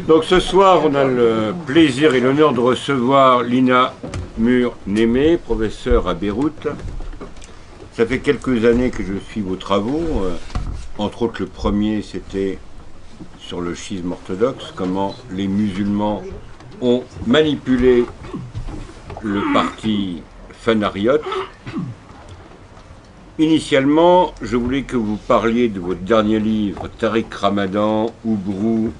Donc ce soir, on a le plaisir et l'honneur de recevoir Lina Mur-Némé, professeure à Beyrouth. Ça fait quelques années que je suis vos travaux. Entre autres, le premier, c'était sur le schisme orthodoxe, comment les musulmans ont manipulé le parti fanariote. Initialement, je voulais que vous parliez de votre dernier livre, Tariq Ramadan, Oubrou,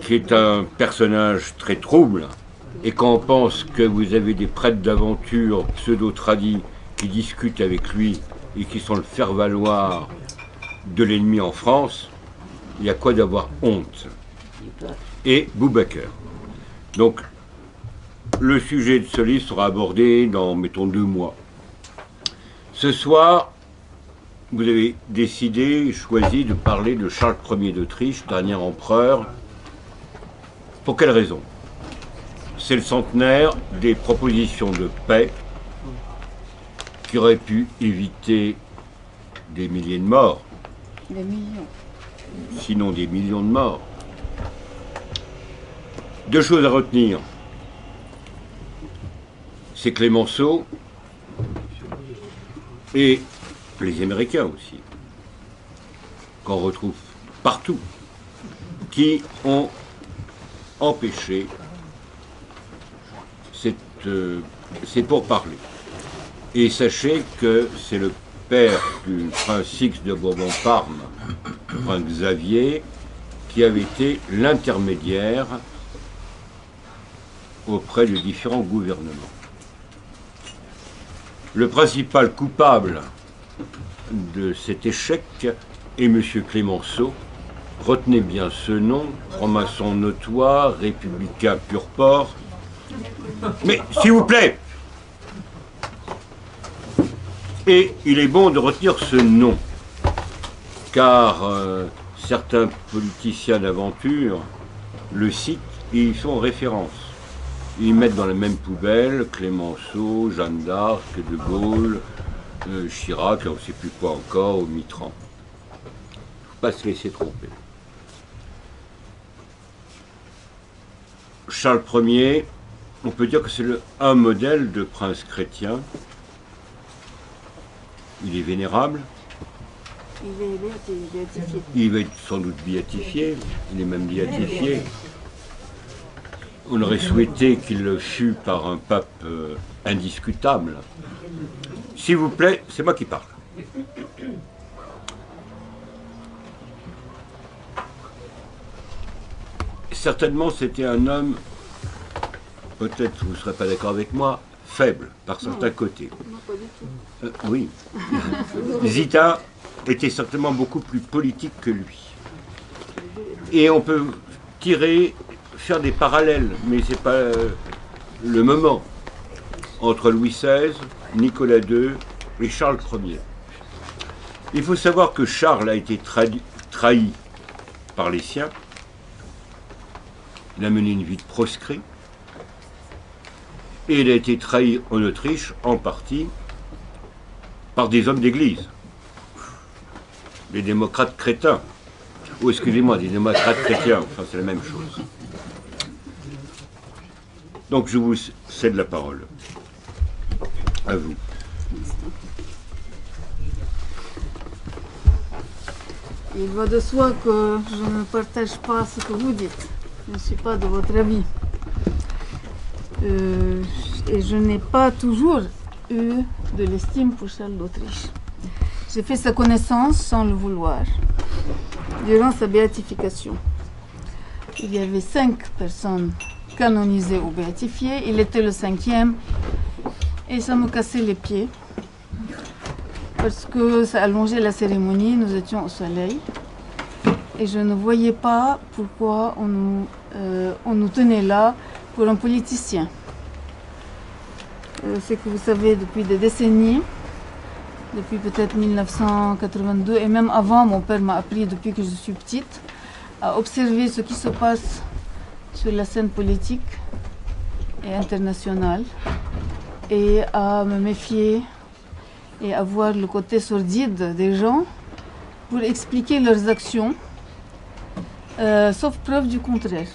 qui est un personnage très trouble. Et quand on pense que vous avez des prêtres d'aventure pseudo-tradis qui discutent avec lui et qui sont le faire-valoir de l'ennemi en France, il y a quoi d'avoir honte. Et Boubacar. Donc, le sujet de ce livre sera abordé dans, mettons, 2 mois. Ce soir, vous avez décidé, choisi de parler de Charles Ier d'Autriche, dernier empereur. Pour quelle raison? C'est le centenaire des propositions de paix qui auraient pu éviter des milliers de morts. Des millions. Sinon des millions de morts. 2 choses à retenir. C'est Clémenceau et les Américains aussi, qu'on retrouve partout, qui ont empêché ces pourparlers. Et sachez que c'est le père du prince Six de Bourbon-Parme, le prince Xavier, qui avait été l'intermédiaire auprès de différents gouvernements. Le principal coupable de cet échec est M. Clémenceau. Retenez bien ce nom, franc-maçon notoire, républicain pur porc. Mais, s'il vous plaît! Et il est bon de retenir ce nom, car certains politiciens d'aventure le citent et ils font référence. Ils mettent dans la même poubelle Clémenceau, Jeanne d'Arc, De Gaulle, Chirac, on ne sait plus quoi encore, ou Mitterrand. Il ne faut pas se laisser tromper. Charles Ier, on peut dire que c'est un modèle de prince chrétien. Il est vénérable. Il est béatifié. Il va être sans doute béatifié. Il est même béatifié. On aurait souhaité qu'il le fût par un pape indiscutable. S'il vous plaît, c'est moi qui parle. Certainement, c'était un homme, peut-être vous ne serez pas d'accord avec moi, faible par certains côtés. Non, pas du tout. Oui. Zita était certainement beaucoup plus politique que lui. Et on peut faire des parallèles, mais ce n'est pas le moment, entre Louis XVI, Nicolas II et Charles Ier. Il faut savoir que Charles a été trahi par les siens. Il a mené une vie de proscrit. Et il a été trahi en Autriche, en partie, par des hommes d'église. Des démocrates crétins. Oh, excusez-moi, des démocrates chrétiens. Enfin, c'est la même chose. Donc, je vous cède la parole. À vous. Il va de soi que je ne partage pas ce que vous dites. Je ne suis pas de votre avis. Et je n'ai pas toujours eu de l'estime pour Charles d'Autriche. J'ai fait sa connaissance sans le vouloir, durant sa béatification. Il y avait 5 personnes canonisées ou béatifiées. Il était le 5e et ça me cassait les pieds parce que ça allongeait la cérémonie. Nous étions au soleil et je ne voyais pas pourquoi on nous tenait là pour un politicien. C'est que vous savez, depuis des décennies, depuis peut-être 1982 et même avant, mon père m'a appris depuis que je suis petite à observer ce qui se passe sur la scène politique et internationale et à me méfier et à voir le côté sordide des gens pour expliquer leurs actions sauf preuve du contraire.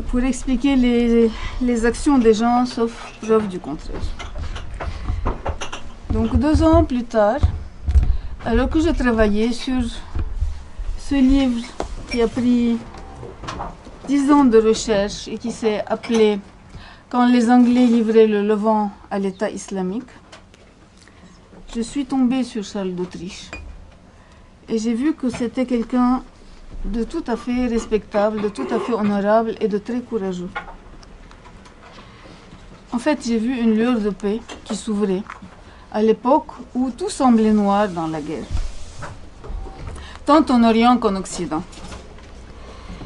Pour expliquer les actions des gens, sauf preuve du contraire. Donc 2 ans plus tard, alors que je travaillais sur ce livre qui a pris 10 ans de recherche et qui s'est appelé « Quand les Anglais livraient le Levant à l'État islamique », je suis tombée sur Charles d'Autriche et j'ai vu que c'était quelqu'un de tout à fait respectable, de tout à fait honorable et de très courageux. En fait, j'ai vu une lueur de paix qui s'ouvrait à l'époque où tout semblait noir dans la guerre, tant en Orient qu'en Occident.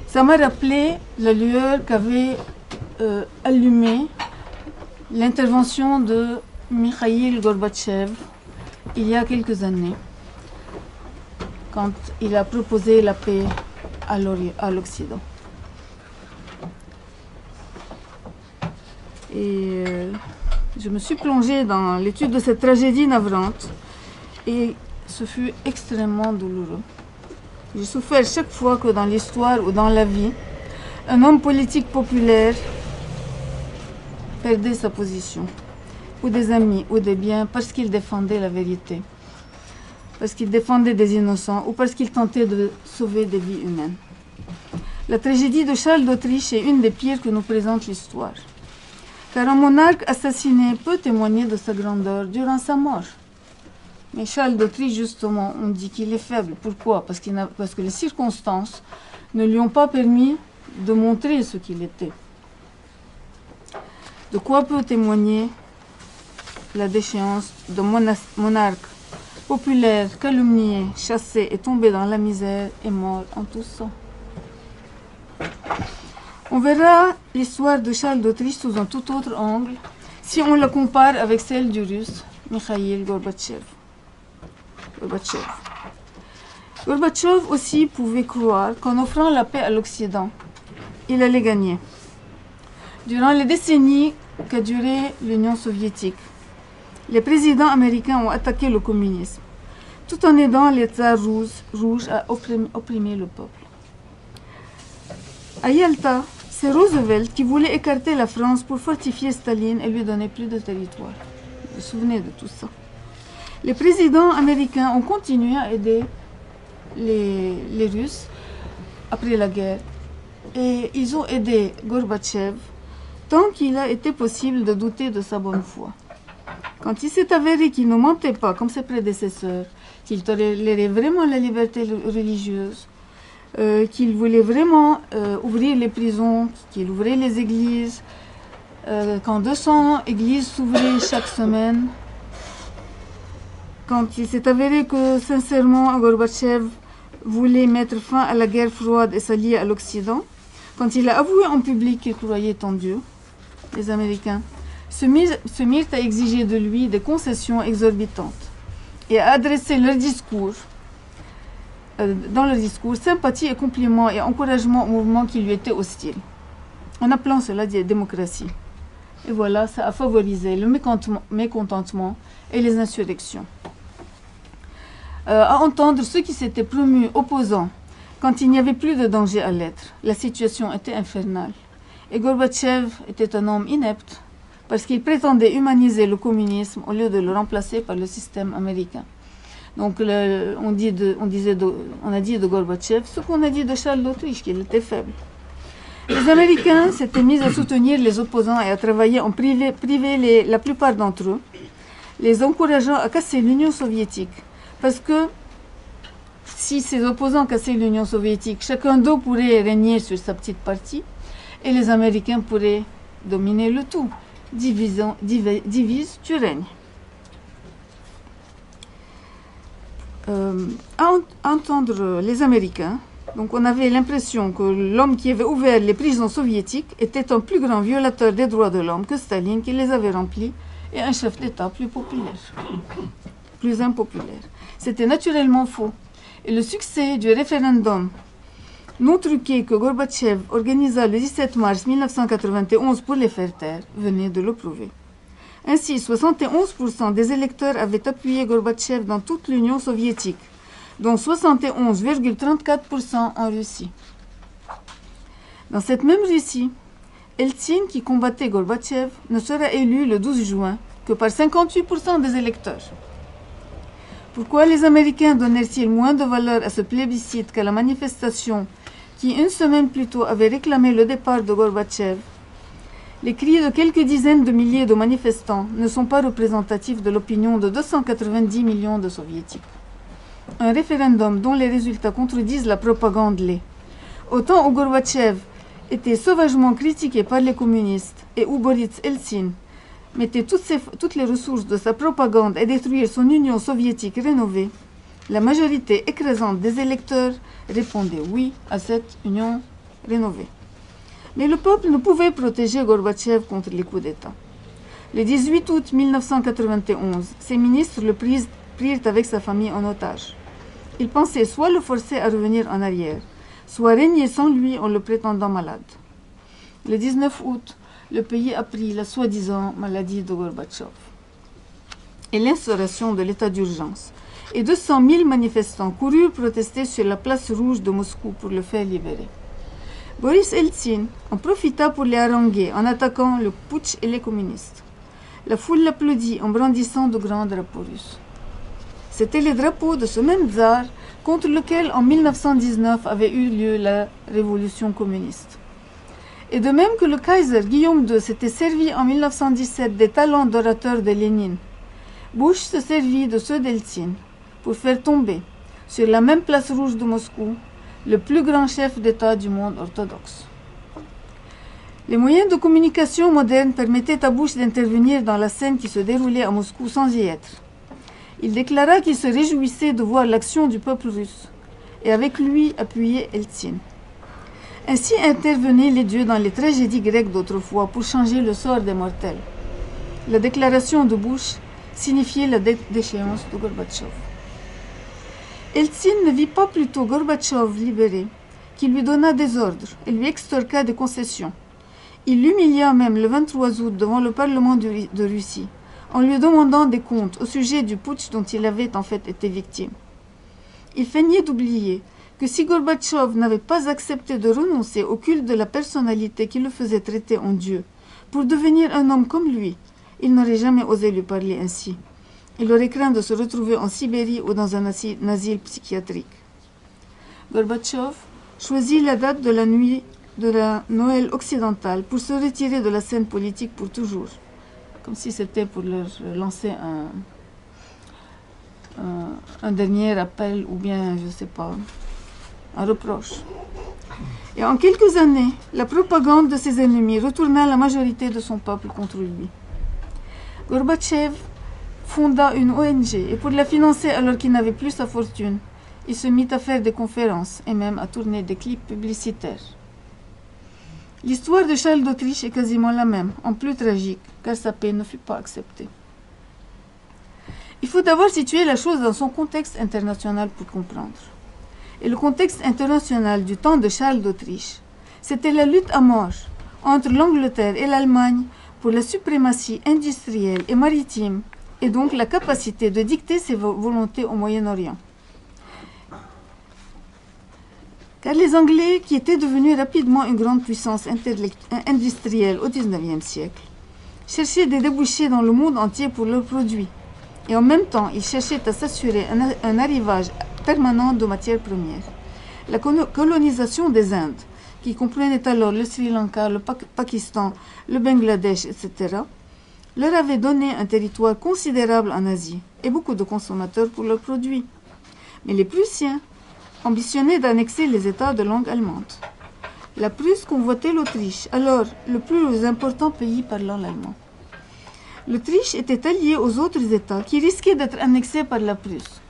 Ça m'a rappelé la lueur qu'avait allumée l'intervention de Mikhaïl Gorbatchev il y a quelques années, quand il a proposé la paix à l'Occident. Et je me suis plongée dans l'étude de cette tragédie navrante et ce fut extrêmement douloureux. J'ai souffert chaque fois que dans l'histoire ou dans la vie, un homme politique populaire perdait sa position, ou des amis, ou des biens, parce qu'il défendait la vérité, parce qu'il défendait des innocents, ou parce qu'il tentait de sauver des vies humaines. La tragédie de Charles d'Autriche est une des pires que nous présente l'histoire, car un monarque assassiné peut témoigner de sa grandeur durant sa mort. Mais Charles d'Autriche, justement, on dit qu'il est faible. Pourquoi? Parce que les circonstances ne lui ont pas permis de montrer ce qu'il était. De quoi peut témoigner la déchéance d'un monarque populaire, calomnié, chassé et tombé dans la misère et mort en tout sang? On verra l'histoire de Charles d'Autriche sous un tout autre angle si on la compare avec celle du russe Mikhaïl Gorbatchev. Gorbatchev aussi pouvait croire qu'en offrant la paix à l'Occident, il allait gagner. Durant les décennies qu'a duré l'Union soviétique, les présidents américains ont attaqué le communisme, tout en aidant les tsars rouges à opprimer le peuple. À Yalta, c'est Roosevelt qui voulait écarter la France pour fortifier Staline et lui donner plus de territoire. Vous vous souvenez de tout ça? Les présidents américains ont continué à aider les Russes après la guerre et ils ont aidé Gorbatchev tant qu'il a été possible de douter de sa bonne foi. Quand il s'est avéré qu'il ne mentait pas comme ses prédécesseurs, qu'il tolérait vraiment la liberté religieuse, qu'il voulait vraiment ouvrir les prisons, qu'il ouvrait les églises, quand 200 églises s'ouvraient chaque semaine, quand il s'est avéré que, sincèrement, Gorbatchev voulait mettre fin à la guerre froide et s'allier à l'Occident, quand il a avoué en public qu'il croyait en Dieu, les Américains se mirent à exiger de lui des concessions exorbitantes et à adresser dans leur discours sympathie et compliments et encouragement au mouvement qui lui était hostile, en appelant cela démocratie. Et voilà, ça a favorisé le mécontentement et les insurrections. À entendre ceux qui s'étaient promus opposants quand il n'y avait plus de danger à l'être, la situation était infernale. Et Gorbatchev était un homme inepte parce qu'il prétendait humaniser le communisme au lieu de le remplacer par le système américain. Donc on a dit de Gorbatchev ce qu'on a dit de Charles d'Autriche, qu'il était faible. Les Américains s'étaient mis à soutenir les opposants et à travailler en privé la plupart d'entre eux, les encourageant à casser l'Union soviétique. Parce que si ces opposants cassaient l'Union soviétique, chacun d'eux pourrait régner sur sa petite partie et les Américains pourraient dominer le tout. Divise, tu règnes. À entendre les Américains, donc on avait l'impression que l'homme qui avait ouvert les prisons soviétiques était un plus grand violateur des droits de l'homme que Staline qui les avait remplis et un chef d'État plus populaire, plus impopulaire. C'était naturellement faux. Et le succès du référendum non truqué que Gorbatchev organisa le 17 mars 1991 pour les faire taire venait de le prouver. Ainsi, 71% des électeurs avaient appuyé Gorbatchev dans toute l'Union soviétique, dont 71,34% en Russie. Dans cette même Russie, Eltsine, qui combattait Gorbatchev, ne sera élu le 12 juin que par 58% des électeurs. Pourquoi les Américains donnèrent-ils moins de valeur à ce plébiscite qu'à la manifestation qui, une semaine plus tôt, avait réclamé le départ de Gorbatchev? Les cris de quelques dizaines de milliers de manifestants ne sont pas représentatifs de l'opinion de 290 millions de Soviétiques. Un référendum dont les résultats contredisent la propagande l'est. Autant où Gorbatchev était sauvagement critiqué par les communistes et où Boris Eltsine mettait toutes les ressources de sa propagande à détruire son Union soviétique rénovée, la majorité écrasante des électeurs répondait oui à cette Union rénovée. Mais le peuple ne pouvait protéger Gorbatchev contre les coups d'État. Le 18 août 1991, ses ministres le prirent avec sa famille en otage. Ils pensaient soit le forcer à revenir en arrière, soit régner sans lui en le prétendant malade. Le 19 août, le pays apprit la soi-disant maladie de Gorbatchev et l'instauration de l'état d'urgence. Et 200 000 manifestants coururent protester sur la place rouge de Moscou pour le faire libérer. Boris Eltsine en profita pour les haranguer en attaquant le putsch et les communistes. La foule l'applaudit en brandissant de grands drapeaux russes. C'était les drapeaux de ce même tsar contre lequel en 1919 avait eu lieu la révolution communiste. Et de même que le Kaiser Guillaume II s'était servi en 1917 des talents d'orateur de Lénine, Bush se servit de ceux d'Eltsine pour faire tomber, sur la même place rouge de Moscou, le plus grand chef d'État du monde orthodoxe. Les moyens de communication modernes permettaient à Bush d'intervenir dans la scène qui se déroulait à Moscou sans y être. Il déclara qu'il se réjouissait de voir l'action du peuple russe, et avec lui appuyait Eltsine. Ainsi intervenaient les dieux dans les tragédies grecques d'autrefois pour changer le sort des mortels. La déclaration de Bush signifiait la déchéance de Gorbatchev. Eltsine ne vit pas plutôt Gorbatchev libéré, qui lui donna des ordres et lui extorqua des concessions. Il l'humilia même le 23 août devant le Parlement de Russie, en lui demandant des comptes au sujet du putsch dont il avait en fait été victime. Il feignait d'oublier que si Gorbatchev n'avait pas accepté de renoncer au culte de la personnalité qui le faisait traiter en Dieu, pour devenir un homme comme lui, il n'aurait jamais osé lui parler ainsi. Il aurait craint de se retrouver en Sibérie ou dans un asile psychiatrique. Gorbatchev choisit la date de la nuit de la Noël occidentale pour se retirer de la scène politique pour toujours, comme si c'était pour leur lancer un dernier appel ou bien, je ne sais pas, un reproche. Et en quelques années, la propagande de ses ennemis retourna la majorité de son peuple contre lui. Gorbatchev fonda une ONG et pour la financer alors qu'il n'avait plus sa fortune, il se mit à faire des conférences et même à tourner des clips publicitaires. L'histoire de Charles d'Autriche est quasiment la même, en plus tragique, car sa paix ne fut pas acceptée. Il faut d'abord situer la chose dans son contexte international pour comprendre. Et le contexte international du temps de Charles d'Autriche, c'était la lutte à mort entre l'Angleterre et l'Allemagne pour la suprématie industrielle et maritime, et donc la capacité de dicter ses volontés au Moyen-Orient. Car les Anglais, qui étaient devenus rapidement une grande puissance industrielle au XIXe siècle, cherchaient des débouchés dans le monde entier pour leurs produits, et en même temps, ils cherchaient à s'assurer un arrivage permanent de matières premières. La colonisation des Indes, qui comprenait alors le Sri Lanka, le Pakistan, le Bangladesh, etc., leur avait donné un territoire considérable en Asie et beaucoup de consommateurs pour leurs produits. Mais les Prussiens ambitionnaient d'annexer les États de langue allemande. La Prusse convoitait l'Autriche, alors le plus important pays parlant l'allemand. L'Autriche était alliée aux autres États qui risquaient d'être annexés par la Prusse.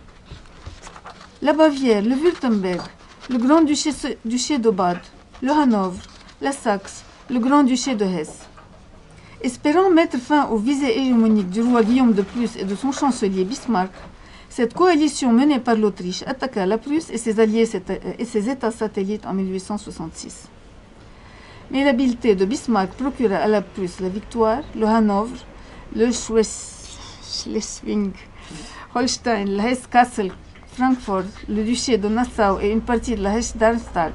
La Bavière, le Württemberg, le Grand-Duché de Bade, le Hanovre, la Saxe, le Grand-Duché de Hesse. Espérant mettre fin aux visées hégémoniques du roi Guillaume de Prusse et de son chancelier Bismarck, cette coalition menée par l'Autriche attaqua la Prusse et ses alliés et ses États satellites en 1866. Mais l'habileté de Bismarck procura à la Prusse la victoire, le Hanovre, le Schleswig, Holstein, le Hesse-Kassel, Francfort, le duché de Nassau et une partie de la Hesse-Darmstadt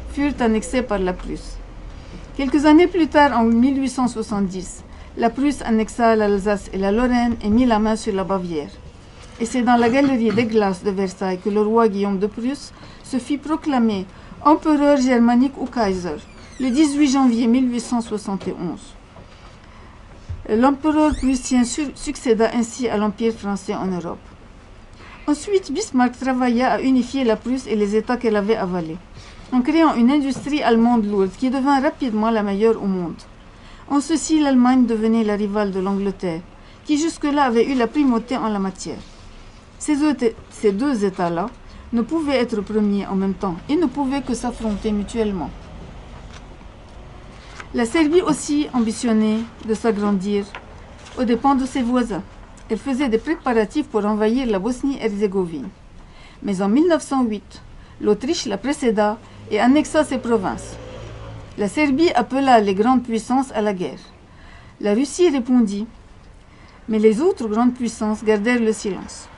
furent annexés par la Prusse. Quelques années plus tard, en 1870, la Prusse annexa l'Alsace et la Lorraine et mit la main sur la Bavière. Et c'est dans la galerie des glaces de Versailles que le roi Guillaume de Prusse se fit proclamer empereur germanique ou Kaiser le 18 janvier 1871. L'empereur prussien succéda ainsi à l'Empire français en Europe. Ensuite, Bismarck travailla à unifier la Prusse et les États qu'elle avait avalés, en créant une industrie allemande lourde qui devint rapidement la meilleure au monde. En ceci, l'Allemagne devenait la rivale de l'Angleterre, qui jusque-là avait eu la primauté en la matière. Ces deux États-là ne pouvaient être premiers en même temps et ne pouvaient que s'affronter mutuellement. La Serbie aussi ambitionnait de s'agrandir aux dépens de ses voisins. Elle faisait des préparatifs pour envahir la Bosnie-Herzégovine. Mais en 1908, l'Autriche la précéda et annexa ses provinces. La Serbie appela les grandes puissances à la guerre. La Russie répondit, mais les autres grandes puissances gardèrent le silence.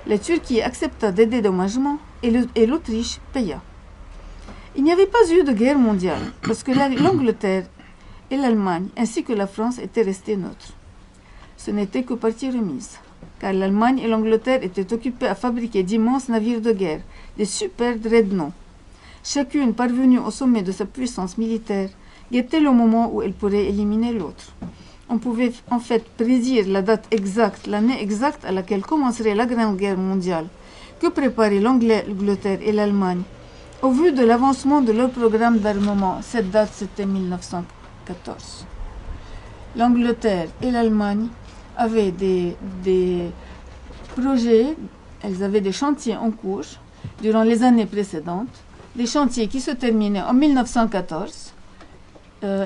La Turquie accepta des dédommagements et l'Autriche paya. Il n'y avait pas eu de guerre mondiale parce que l'Angleterre et l'Allemagne ainsi que la France étaient restées neutres. Ce n'était que partie remise, car l'Allemagne et l'Angleterre étaient occupées à fabriquer d'immenses navires de guerre, des super dreadnoughts. Chacune parvenue au sommet de sa puissance militaire guettait le moment où elle pourrait éliminer l'autre. On pouvait en fait prédire la date exacte, l'année exacte à laquelle commencerait la Grande Guerre mondiale, que préparaient l'Angleterre et l'Allemagne. Au vu de l'avancement de leur programme d'armement, cette date c'était 1914. L'Angleterre et l'Allemagne avaient des projets, elles avaient des chantiers en cours durant les années précédentes, des chantiers qui se terminaient en 1914.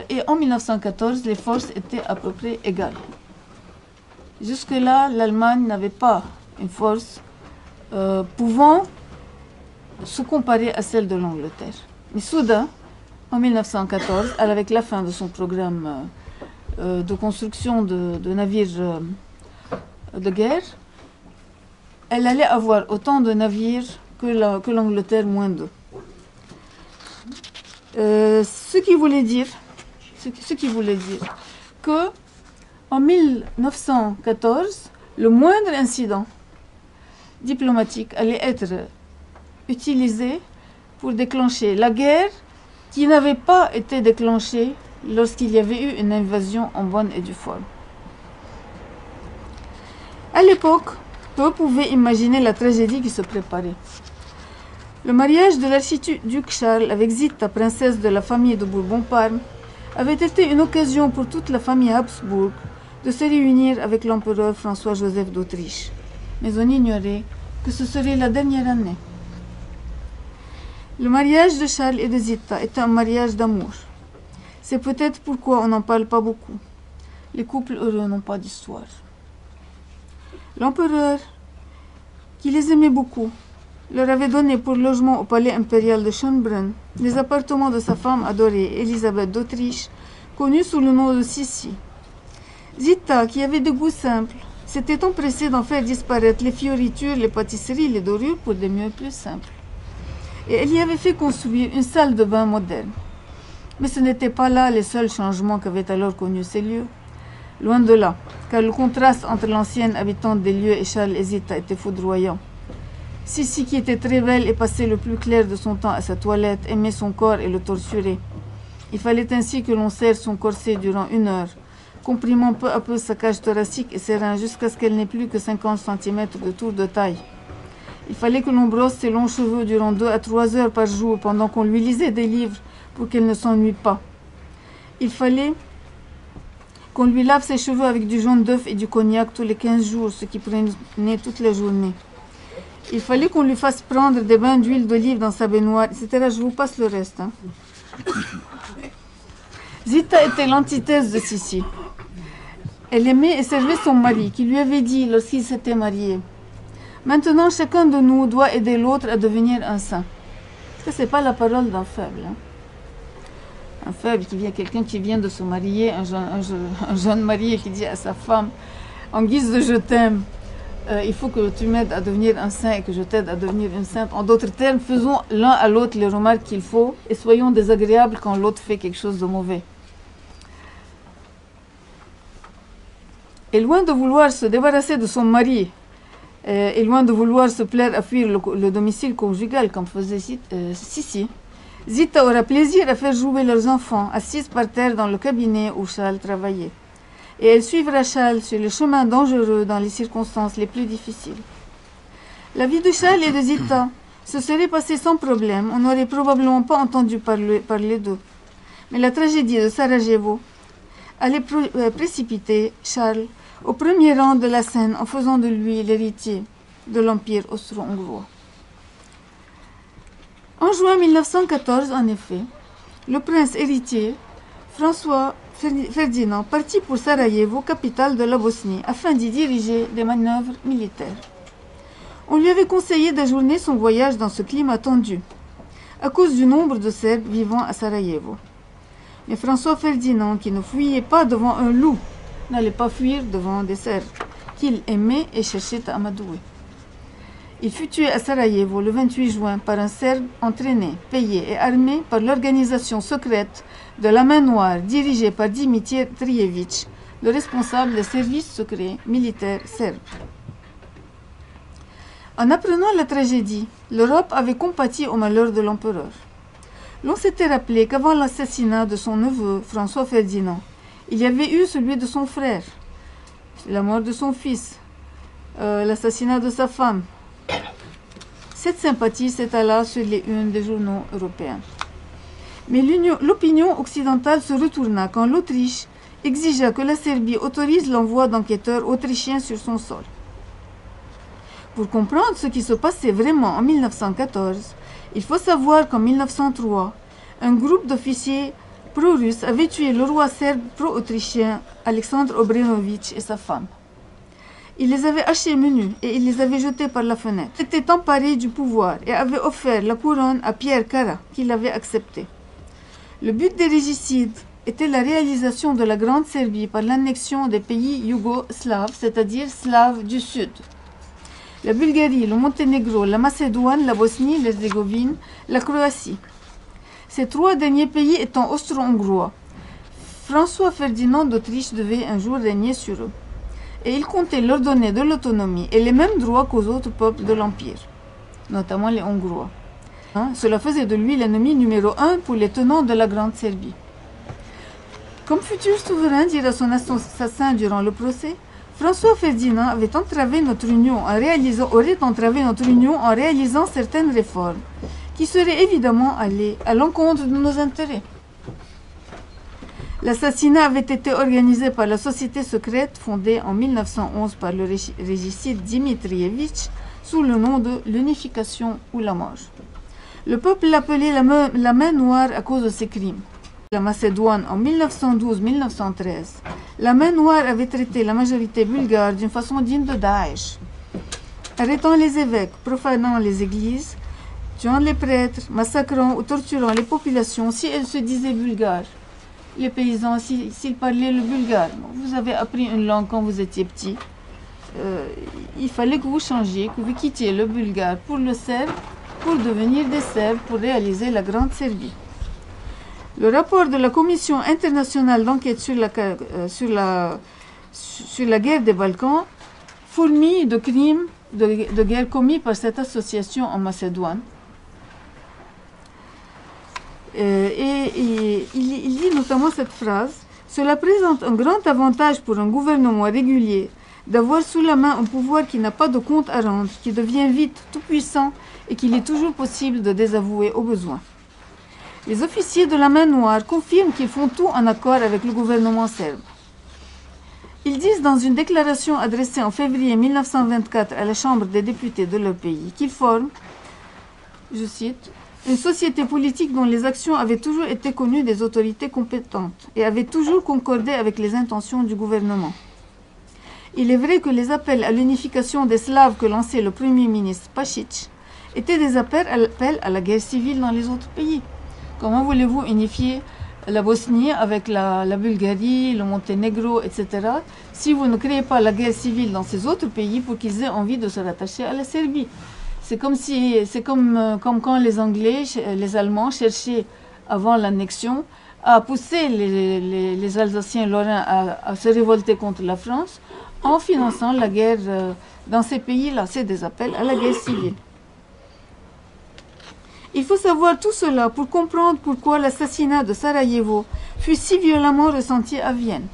Et en 1914, les forces étaient à peu près égales. Jusque-là, l'Allemagne n'avait pas une force pouvant se comparer à celle de l'Angleterre. Mais soudain, en 1914, avec la fin de son programme de construction de navires de guerre, elle allait avoir autant de navires que l'Angleterre, moins d'eux. Ce qui voulait dire que en 1914, le moindre incident diplomatique allait être utilisé pour déclencher la guerre qui n'avait pas été déclenchée lorsqu'il y avait eu une invasion en bonne et due forme. À l'époque, peu pouvaient imaginer la tragédie qui se préparait. Le mariage de l'archiduc Charles avec Zita, princesse de la famille de Bourbon-Parme, avait été une occasion pour toute la famille Habsbourg de se réunir avec l'empereur François-Joseph d'Autriche. Mais on ignorait que ce serait la dernière année. Le mariage de Charles et de Zita était un mariage d'amour. C'est peut-être pourquoi on n'en parle pas beaucoup. Les couples heureux n'ont pas d'histoire. L'empereur, qui les aimait beaucoup, leur avait donné pour logement au palais impérial de Schönbrunn les appartements de sa femme adorée, Élisabeth d'Autriche, connue sous le nom de Sissi. Zita, qui avait de goût simple, s'était empressée d'en faire disparaître les fioritures, les pâtisseries, les dorures pour des murs plus simples. Et elle y avait fait construire une salle de bain moderne. Mais ce n'étaient pas là les seuls changements qu'avaient alors connus ces lieux. Loin de là, car le contraste entre l'ancienne habitante des lieux et Charles et Zita était foudroyant. Sissi, qui était très belle et passait le plus clair de son temps à sa toilette, aimait son corps et le torturait. Il fallait ainsi que l'on serre son corset durant 1 heure, comprimant peu à peu sa cage thoracique et ses reins jusqu'à ce qu'elle n'ait plus que 50 cm de tour de taille. Il fallait que l'on brosse ses longs cheveux durant 2 à 3 heures par jour pendant qu'on lui lisait des livres pour qu'elle ne s'ennuie pas. Il fallait qu'on lui lave ses cheveux avec du jaune d'œuf et du cognac tous les 15 jours, ce qui prenait toute la journée. Il fallait qu'on lui fasse prendre des bains d'huile d'olive dans sa baignoire, etc. Je vous passe le reste. Zita était l'antithèse de Sissi. Elle aimait et servait son mari, qui lui avait dit lorsqu'ils s'étaient mariés: maintenant, chacun de nous doit aider l'autre à devenir un saint. Parce que ce n'est pas la parole d'un faible. Un faible quelqu'un qui vient de se marier, un jeune marié qui dit à sa femme, en guise de je t'aime, il faut que tu m'aides à devenir un saint et que je t'aide à devenir une sainte. En d'autres termes, faisons l'un à l'autre les remarques qu'il faut et soyons désagréables quand l'autre fait quelque chose de mauvais. Et loin de vouloir se débarrasser de son mari, et loin de vouloir se plaire à fuir le domicile conjugal comme faisait Sissi, Zita aura plaisir à faire jouer leurs enfants assises par terre dans le cabinet où Charles travaillait. Et elle suivra Charles sur le chemin dangereux dans les circonstances les plus difficiles. La vie de Charles et de Zita se serait passée sans problème, on n'aurait probablement pas entendu parler d'eux. Mais la tragédie de Sarajevo allait précipiter Charles au premier rang de la scène en faisant de lui l'héritier de l'Empire austro-hongrois. En juin 1914, en effet, le prince héritier, François Ferdinand, partit pour Sarajevo, capitale de la Bosnie, afin d'y diriger des manœuvres militaires. On lui avait conseillé d'ajourner son voyage dans ce climat tendu, à cause du nombre de Serbes vivant à Sarajevo. Mais François Ferdinand, qui ne fuyait pas devant un loup, n'allait pas fuir devant des Serbes, qu'il aimait et cherchait à amadouer. Il fut tué à Sarajevo le 28 juin par un Serbe entraîné, payé et armé par l'organisation secrète de la Main Noire dirigée par Dimitrievitch, le responsable des services secrets militaires serbes. En apprenant la tragédie, l'Europe avait compati au malheur de l'empereur. L'on s'était rappelé qu'avant l'assassinat de son neveu, François Ferdinand, il y avait eu celui de son frère, la mort de son fils, l'assassinat de sa femme. Cette sympathie s'étala sur les unes des journaux européens. Mais l'opinion occidentale se retourna quand l'Autriche exigea que la Serbie autorise l'envoi d'enquêteurs autrichiens sur son sol. Pour comprendre ce qui se passait vraiment en 1914, il faut savoir qu'en 1903, un groupe d'officiers pro-russes avait tué le roi serbe pro-autrichien Alexandre Obrenović et sa femme. Il les avait hachés menus et il les avait jetés par la fenêtre. Il s'était emparé du pouvoir et avait offert la couronne à Pierre Cara, qui l'avait accepté. Le but des régicides était la réalisation de la Grande Serbie par l'annexion des pays yougoslaves, c'est-à-dire slaves du Sud. La Bulgarie, le Monténégro, la Macédoine, la Bosnie, l'Herzégovine, la Croatie. Ces trois derniers pays étant austro-hongrois, François Ferdinand d'Autriche devait un jour régner sur eux. Et il comptait leur donner de l'autonomie et les mêmes droits qu'aux autres peuples de l'Empire, notamment les Hongrois. Cela faisait de lui l'ennemi numéro 1 pour les tenants de la Grande Serbie. Comme futur souverain, dira son assassin durant le procès, François Ferdinand aurait entravé notre union en réalisant certaines réformes qui seraient évidemment allées à l'encontre de nos intérêts. L'assassinat avait été organisé par la société secrète fondée en 1911 par le régicide Dimitrievitch sous le nom de l'unification ou la mort. Le peuple l'appelait la Main Noire à cause de ses crimes. La Macédoine en 1912-1913, la Main Noire avait traité la majorité bulgare d'une façon digne de Daesh, arrêtant les évêques, profanant les églises, tuant les prêtres, massacrant ou torturant les populations si elles se disaient bulgares. Les paysans, s'ils parlaient le bulgare, vous avez appris une langue quand vous étiez petit, il fallait que vous changiez, que vous quittiez le bulgare pour le serbe, pour devenir des Serbes, pour réaliser la Grande Serbie. Le rapport de la Commission internationale d'enquête sur la guerre des Balkans fourmille de crimes de guerre commis par cette association en Macédoine. Il dit notamment cette phrase: « Cela présente un grand avantage pour un gouvernement régulier d'avoir sous la main un pouvoir qui n'a pas de compte à rendre, qui devient vite tout puissant et qu'il est toujours possible de désavouer au besoin. » Les officiers de la Main Noire confirment qu'ils font tout en accord avec le gouvernement serbe. Ils disent dans une déclaration adressée en février 1924 à la Chambre des députés de leur pays qu'ils forment, je cite, « une société politique dont les actions avaient toujours été connues des autorités compétentes et avaient toujours concordé avec les intentions du gouvernement. Il est vrai que les appels à l'unification des Slaves que lançait le Premier ministre Pašić étaient des appels à la guerre civile dans les autres pays. Comment voulez-vous unifier la Bosnie avec la Bulgarie, le Monténégro, etc. Si vous ne créez pas la guerre civile dans ces autres pays pour qu'ils aient envie de se rattacher à la Serbie. C'est comme quand les Anglais, les Allemands cherchaient avant l'annexion à pousser les Alsaciens lorrains à se révolter contre la France en finançant la guerre dans ces pays-là. C'est des appels à la guerre civile. Il faut savoir tout cela pour comprendre pourquoi l'assassinat de Sarajevo fut si violemment ressenti à Vienne.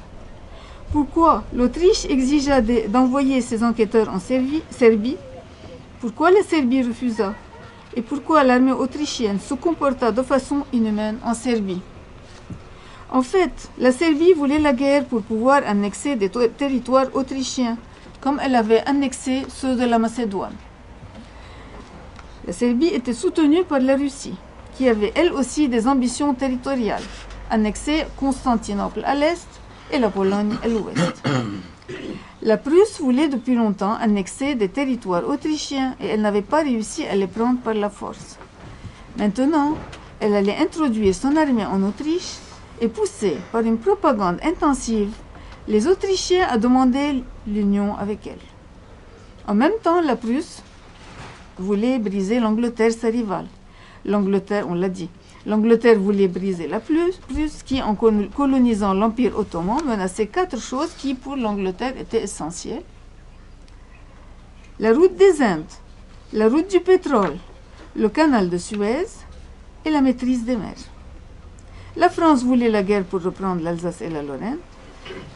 Pourquoi l'Autriche exigea d'envoyer ses enquêteurs en Serbie. Pourquoi la Serbie refusa. Et pourquoi l'armée autrichienne se comporta de façon inhumaine en Serbie. En fait, la Serbie voulait la guerre pour pouvoir annexer des territoires autrichiens, comme elle avait annexé ceux de la Macédoine. La Serbie était soutenue par la Russie, qui avait elle aussi des ambitions territoriales, annexer Constantinople à l'est et la Pologne à l'ouest. La Prusse voulait depuis longtemps annexer des territoires autrichiens et elle n'avait pas réussi à les prendre par la force. Maintenant, elle allait introduire son armée en Autriche et pousser par une propagande intensive les Autrichiens à demander l'union avec elle. En même temps, la Prusse voulait briser l'Angleterre, sa rivale. L'Angleterre, on l'a dit, l'Angleterre voulait briser la Prusse qui, en colonisant l'Empire ottoman, menaçait 4 choses qui, pour l'Angleterre, étaient essentielles. La route des Indes, la route du pétrole, le canal de Suez et la maîtrise des mers. La France voulait la guerre pour reprendre l'Alsace et la Lorraine.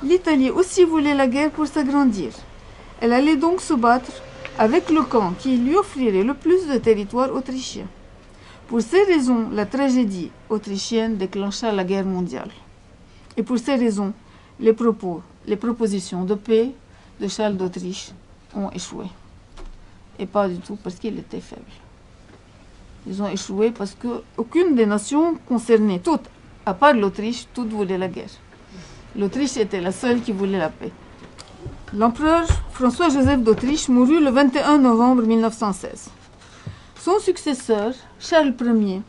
L'Italie aussi voulait la guerre pour s'agrandir. Elle allait donc se battre avec le camp qui lui offrirait le plus de territoire autrichien. Pour ces raisons, la tragédie autrichienne déclencha la guerre mondiale. Et pour ces raisons, les propositions de paix de Charles d'Autriche ont échoué. Et pas du tout parce qu'il était faible. Ils ont échoué parce qu'aucune des nations concernées, toutes, à part l'Autriche, toutes voulaient la guerre. L'Autriche était la seule qui voulait la paix. L'empereur François-Joseph d'Autriche mourut le 21 novembre 1916. Son successeur, Charles Ier,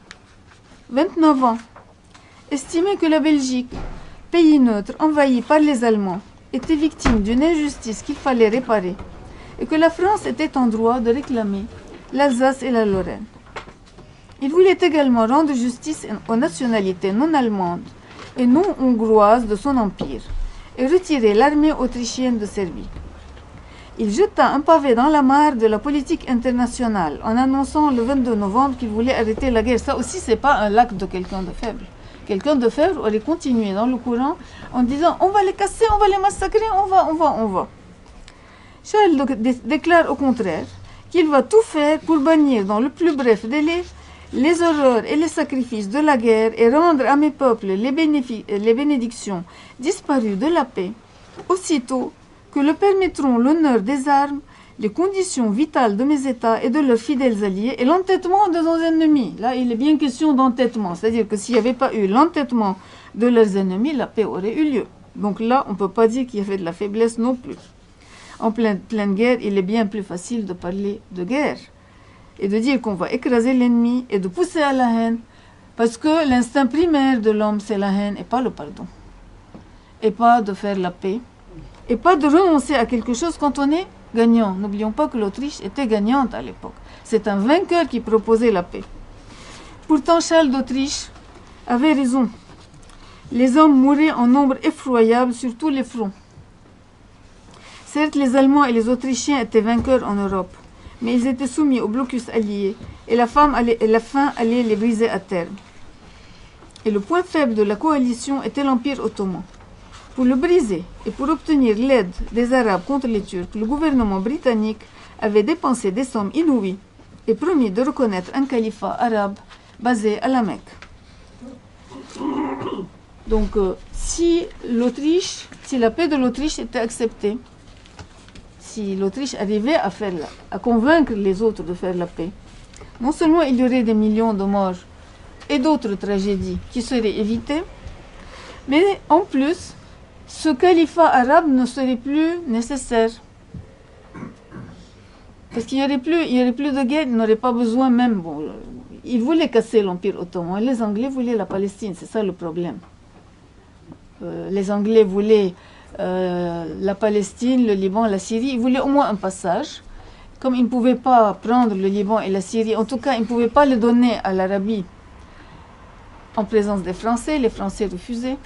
29 ans, estimait que la Belgique, pays neutre envahi par les Allemands, était victime d'une injustice qu'il fallait réparer et que la France était en droit de réclamer l'Alsace et la Lorraine. Il voulait également rendre justice aux nationalités non allemandes et non hongroises de son empire et retirer l'armée autrichienne de Serbie. Il jeta un pavé dans la mare de la politique internationale en annonçant le 22 novembre qu'il voulait arrêter la guerre. Ça aussi, ce n'est pas un acte de quelqu'un de faible. Quelqu'un de faible aurait continué dans le courant en disant « on va les casser, on va les massacrer, on va ». Charles déclare au contraire qu'il va tout faire pour bannir dans le plus bref délai les horreurs et les sacrifices de la guerre et rendre à mes peuples les bénédictions disparues de la paix, aussitôt que le permettront l'honneur des armes, les conditions vitales de mes États et de leurs fidèles alliés et l'entêtement de nos ennemis. Là, il est bien question d'entêtement, c'est-à-dire que s'il n'y avait pas eu l'entêtement de leurs ennemis, la paix aurait eu lieu. Donc là, on ne peut pas dire qu'il y avait de la faiblesse non plus. En pleine guerre, il est bien plus facile de parler de guerre et de dire qu'on va écraser l'ennemi et de pousser à la haine, parce que l'instinct primaire de l'homme, c'est la haine et pas le pardon. Et pas de faire la paix, et pas de renoncer à quelque chose quand on est gagnant. N'oublions pas que l'Autriche était gagnante à l'époque. C'est un vainqueur qui proposait la paix. Pourtant, Charles d'Autriche avait raison. Les hommes mouraient en nombre effroyable sur tous les fronts. Certes, les Allemands et les Autrichiens étaient vainqueurs en Europe, mais ils étaient soumis au blocus allié et la faim allait les briser à terme. Et le point faible de la coalition était l'Empire ottoman. Pour le briser et pour obtenir l'aide des Arabes contre les Turcs, le gouvernement britannique avait dépensé des sommes inouïes et promis de reconnaître un califat arabe basé à la Mecque. Donc, si la paix de l'Autriche était acceptée, si l'Autriche arrivait à convaincre les autres de faire la paix, non seulement il y aurait des millions de morts et d'autres tragédies qui seraient évitées, mais en plus, ce califat arabe ne serait plus nécessaire. Parce qu'il n'y aurait plus de guerre, il n'aurait pas besoin même. Bon, ils voulaient casser l'Empire ottoman et les Anglais voulaient la Palestine, c'est ça le problème. les Anglais voulaient la Palestine, le Liban, la Syrie, ils voulaient au moins un passage. Comme ils ne pouvaient pas prendre le Liban et la Syrie, en tout cas, ils ne pouvaient pas le donner à l'Arabie en présence des Français. Les Français refusaient.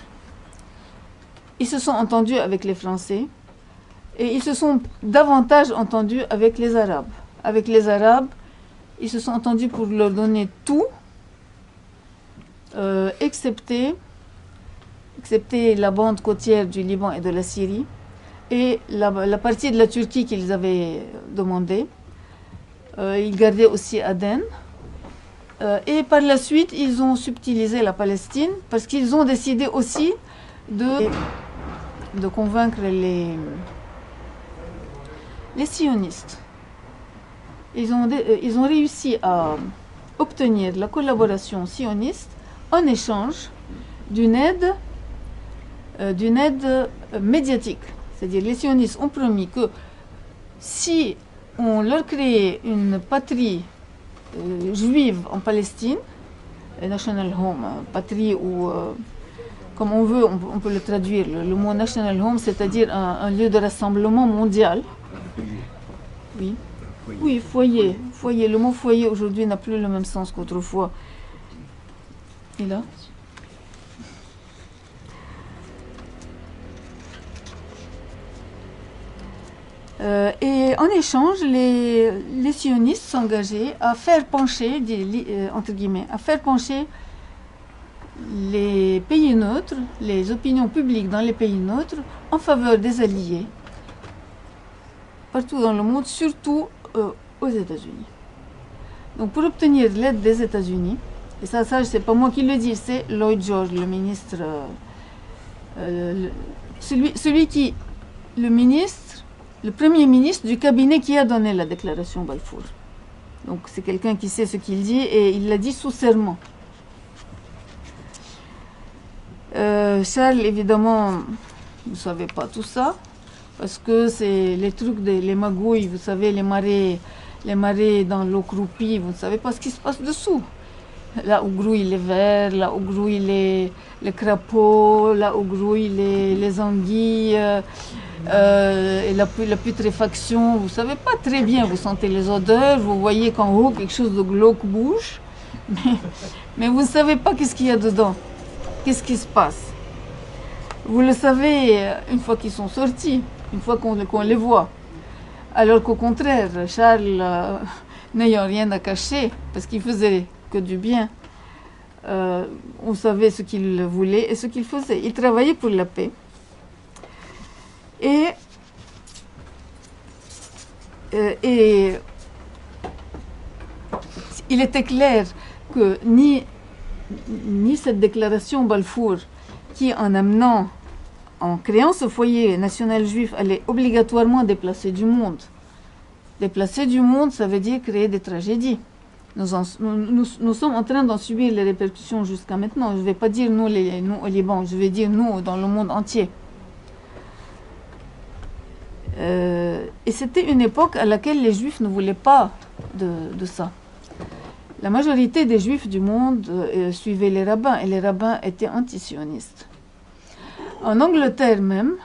Ils se sont entendus avec les Français et ils se sont davantage entendus avec les Arabes. Avec les Arabes, ils se sont entendus pour leur donner tout, excepté la bande côtière du Liban et de la Syrie, et la partie de la Turquie qu'ils avaient demandé. Ils gardaient aussi Aden. Et par la suite, ils ont subtilisé la Palestine parce qu'ils ont décidé aussi de convaincre les sionistes. Ils ont réussi à obtenir la collaboration sioniste en échange d'une aide médiatique. C'est-à-dire les sionistes ont promis que si on leur créait une patrie juive en Palestine, national home, patrie ou comme on veut, on peut le traduire. Le mot national home, c'est-à-dire un lieu de rassemblement mondial. Oui. Oui, foyer. Foyer. Le mot foyer aujourd'hui n'a plus le même sens qu'autrefois. Et là? Et en échange, les sionistes s'engageaient à faire pencher, entre guillemets, à faire pencher les pays neutres, les opinions publiques dans les pays neutres, en faveur des alliés, partout dans le monde, surtout aux États-Unis. Donc pour obtenir l'aide des États-Unis, et ça c'est pas moi qui le dis, c'est Lloyd George, le ministre, le premier ministre du cabinet qui a donné la déclaration Balfour. Donc c'est quelqu'un qui sait ce qu'il dit et il l'a dit sous serment. Charles, évidemment, vous ne savez pas tout ça, parce que c'est les trucs, les magouilles, vous savez, les marées dans l'eau croupie, vous ne savez pas ce qui se passe dessous. Là où grouillent les vers, là où grouillent les crapauds, là où grouillent les anguilles, et la putréfaction, vous ne savez pas très bien, vous sentez les odeurs, vous voyez qu'en haut quelque chose de glauque bouge, mais vous ne savez pas qu'est-ce qu'il y a dedans, qu'est-ce qui se passe. Vous le savez une fois qu'ils sont sortis, une fois qu'on les voit. Alors qu'au contraire, Charles, n'ayant rien à cacher, parce qu'il faisait que du bien, on savait ce qu'il voulait et ce qu'il faisait. Il travaillait pour la paix. Et il était clair que ni cette déclaration Balfour, qui en créant ce foyer national juif, allait obligatoirement déplacer du monde. Déplacer du monde, ça veut dire créer des tragédies. Nous sommes en train d'en subir les répercussions jusqu'à maintenant. Je ne vais pas dire nous au Liban, je vais dire nous dans le monde entier. Et c'était une époque à laquelle les Juifs ne voulaient pas de ça. La majorité des Juifs du monde suivaient les rabbins, et les rabbins étaient antisionistes. En Angleterre même,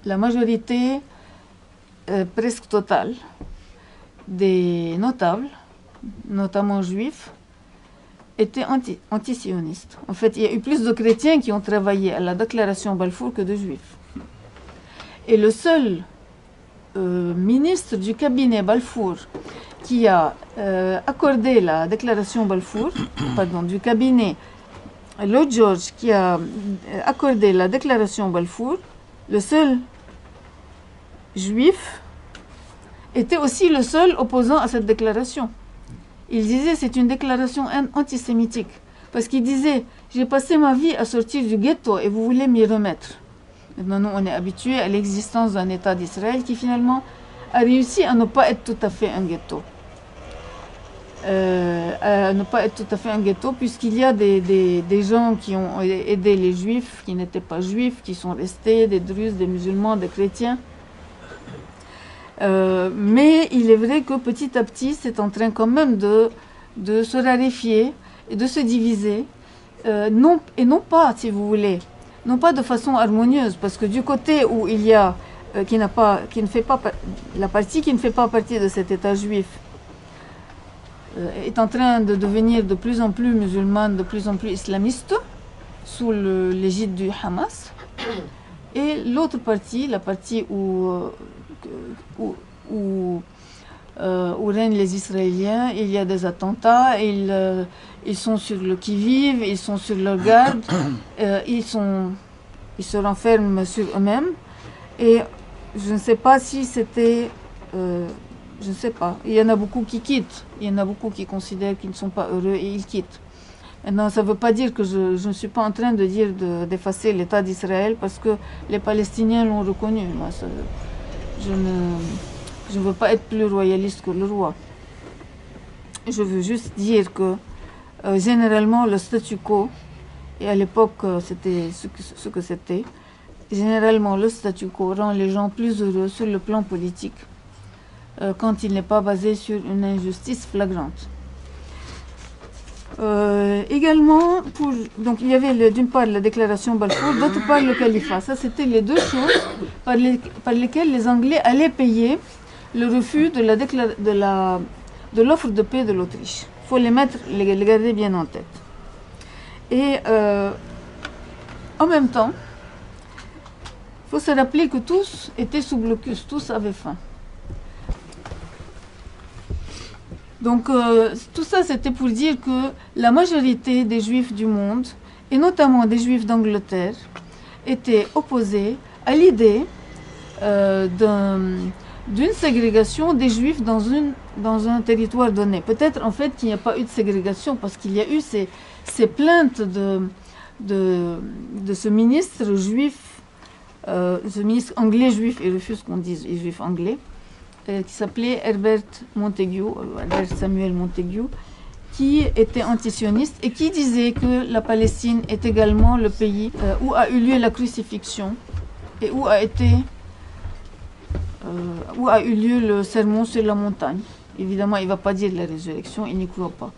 la majorité presque totale des notables, notamment juifs, étaient antisionistes. En fait, il y a eu plus de chrétiens qui ont travaillé à la déclaration Balfour que de juifs. Et le seul ministre du cabinet Balfour qui a accordé la déclaration Balfour, pardon, du cabinet Lloyd George qui a accordé la déclaration Balfour, le seul juif, était aussi le seul opposant à cette déclaration. Il disait c'est une déclaration antisémitique, parce qu'il disait j'ai passé ma vie à sortir du ghetto et vous voulez m'y remettre. Maintenant, nous, on est habitués à l'existence d'un État d'Israël qui finalement a réussi à ne pas être tout à fait un ghetto. À ne pas être tout à fait un ghetto, puisqu'il y a des gens qui ont aidé les Juifs, qui n'étaient pas Juifs, qui sont restés, des Druzes, des musulmans, des chrétiens. Mais il est vrai que petit à petit, c'est en train quand même de se raréfier et de se diviser. Non pas, si vous voulez, non pas de façon harmonieuse, parce que du côté où il y a, la partie qui ne fait pas partie de cet État juif, est en train de devenir de plus en plus musulmane, de plus en plus islamiste, sous l'égide du Hamas. Et l'autre partie, la partie où règnent les Israéliens, il y a des attentats, ils sont sur le qui-vive, ils sont sur leur garde, ils se renferment sur eux-mêmes. Et je ne sais pas si c'était... je ne sais pas. Il y en a beaucoup qui quittent. Il y en a beaucoup qui considèrent qu'ils ne sont pas heureux et ils quittent. Maintenant, ça ne veut pas dire que je ne suis pas en train de dire d'effacer l'État d'Israël parce que les Palestiniens l'ont reconnu. Moi, je ne veux pas être plus royaliste que le roi. Je veux juste dire que généralement le statu quo, et à l'époque c'était ce que c'était, généralement le statu quo rend les gens plus heureux sur le plan politique quand il n'est pas basé sur une injustice flagrante. Également, donc il y avait d'une part la déclaration Balfour, d'autre part le califat. Ça, c'était les deux choses par lesquelles les Anglais allaient payer le refus de l'offre de paix de l'Autriche. Il faut les garder bien en tête. Et en même temps, il faut se rappeler que tous étaient sous blocus, tous avaient faim. Donc tout ça, c'était pour dire que la majorité des Juifs du monde, et notamment des Juifs d'Angleterre, étaient opposés à l'idée d'une ségrégation des Juifs dans un territoire donné. Peut-être en fait qu'il n'y a pas eu de ségrégation parce qu'il y a eu ces plaintes de ce ministre juif, ce ministre anglais juif, il refuse qu'on dise juif anglais, qui s'appelait Herbert Samuel Montagu, qui était antisioniste et qui disait que la Palestine est également le pays où a eu lieu la crucifixion et où a eu lieu le sermon sur la montagne. Évidemment, il ne va pas dire la résurrection, il n'y croit pas.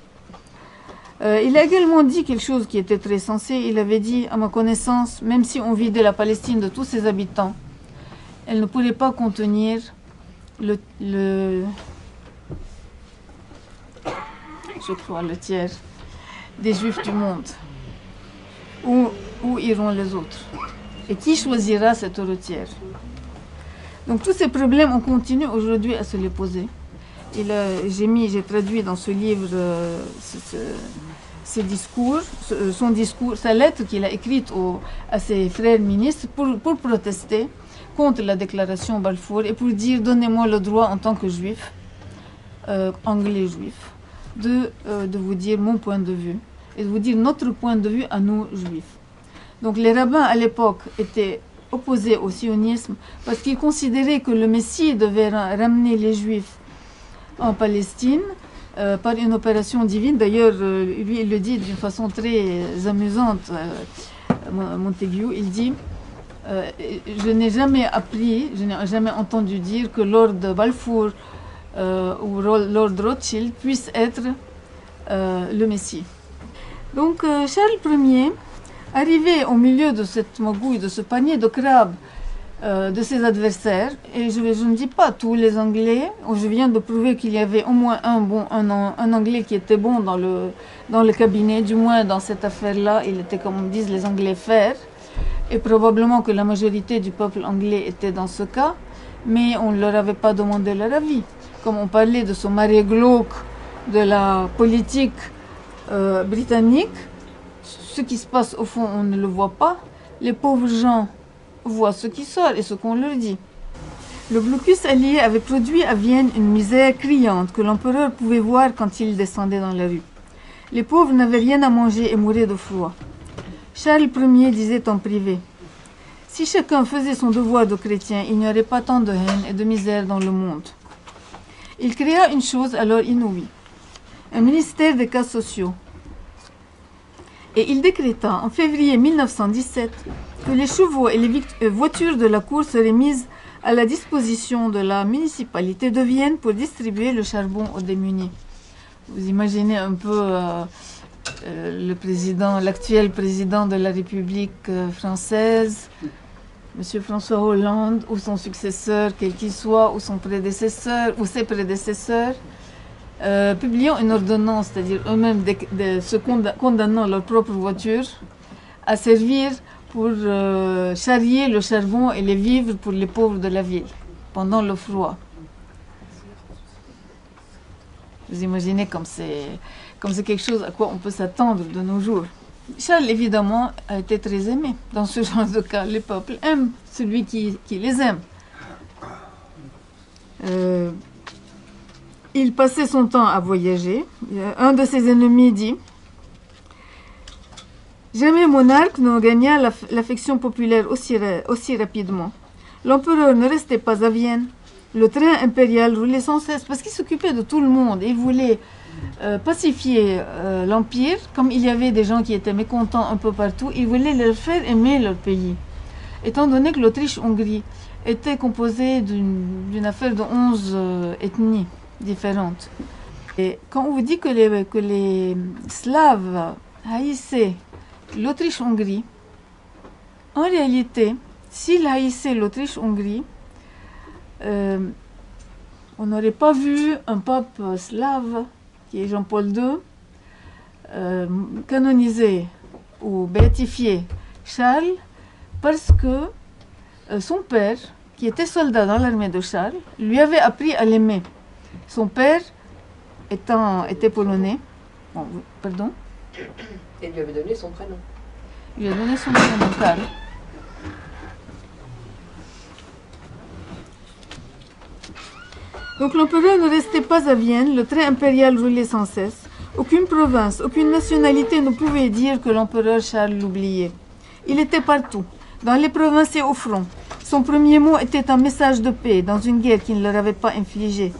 Il a également dit quelque chose qui était très sensé. Il avait dit, à ma connaissance, même si on vidait la Palestine de tous ses habitants, elle ne pourrait pas contenir je crois, le tiers des Juifs du monde. Où iront les autres? Et qui choisira cet autre tiers? Donc tous ces problèmes, on continue aujourd'hui à se les poser. J'ai traduit dans ce livre ses discours, son discours, sa lettre qu'il a écrite à ses frères ministres pour protester contre la déclaration Balfour et pour dire donnez-moi le droit en tant que juif, anglais juif, de vous dire mon point de vue et de vous dire notre point de vue à nous juifs. Donc les rabbins à l'époque étaient opposés au sionisme parce qu'ils considéraient que le Messie devait ramener les juifs en Palestine par une opération divine. D'ailleurs, lui il le dit d'une façon très amusante, Montagu, il dit je n'ai jamais entendu dire que Lord Balfour ou Lord Rothschild puisse être le Messie. Donc Charles Ier, arrivé au milieu de cette magouille, de ce panier de crabes de ses adversaires, et je ne dis pas tous les Anglais, je viens de prouver qu'il y avait au moins un Anglais qui était bon dans le cabinet, du moins dans cette affaire-là, il était, comme disent les Anglais, fair. Et probablement que la majorité du peuple anglais était dans ce cas, mais on ne leur avait pas demandé leur avis. Comme on parlait de ce marée glauque de la politique britannique, ce qui se passe au fond, on ne le voit pas. Les pauvres gens voient ce qui sort et ce qu'on leur dit. Le blocus allié avait produit à Vienne une misère criante que l'empereur pouvait voir quand il descendait dans la rue. Les pauvres n'avaient rien à manger et mouraient de froid. Charles Ier disait en privé « Si chacun faisait son devoir de chrétien, il n'y aurait pas tant de haine et de misère dans le monde. » Il créa une chose alors inouïe, un ministère des cas sociaux. Et il décréta en février 1917 que les chevaux et les voitures de la cour seraient mises à la disposition de la municipalité de Vienne pour distribuer le charbon aux démunis. Vous imaginez un peu l'actuel président de la République française, M. François Hollande, ou son successeur, quel qu'il soit, ou son prédécesseur, ou ses prédécesseurs, publiant une ordonnance, c'est-à-dire eux-mêmes se condamnant leur propre voiture à servir pour charrier le charbon et les vivres pour les pauvres de la ville pendant le froid. Vous imaginez comme c'est quelque chose à quoi on peut s'attendre de nos jours. Charles, évidemment, a été très aimé. Dans ce genre de cas, les peuples aiment celui qui les aime. Il passait son temps à voyager. Un de ses ennemis dit « Jamais monarque ne gagna l'affection populaire aussi rapidement. L'empereur ne restait pas à Vienne. Le train impérial roulait sans cesse parce qu'il s'occupait de tout le monde. Il voulait pacifier l'Empire. Comme il y avait des gens qui étaient mécontents un peu partout, il voulait leur faire aimer leur pays. Étant donné que l'Autriche-Hongrie était composée d'une affaire de 11 ethnies différentes. Et quand on vous dit que les Slaves haïssaient l'Autriche-Hongrie, en réalité, s'ils haïssaient l'Autriche-Hongrie, on n'aurait pas vu un pape slave, qui est Jean-Paul II, canoniser ou béatifier Charles parce que son père, qui était soldat dans l'armée de Charles, lui avait appris à l'aimer. Son père était polonais. Bon, pardon. Et lui avait donné son prénom. Il lui a donné son prénom, Karl. Donc l'empereur ne restait pas à Vienne, le train impérial roulait sans cesse. Aucune province, aucune nationalité ne pouvait dire que l'empereur Charles l'oubliait. Il était partout, dans les provinces et au front. Son premier mot était un message de paix dans une guerre qu'il ne leur avait pas infligée.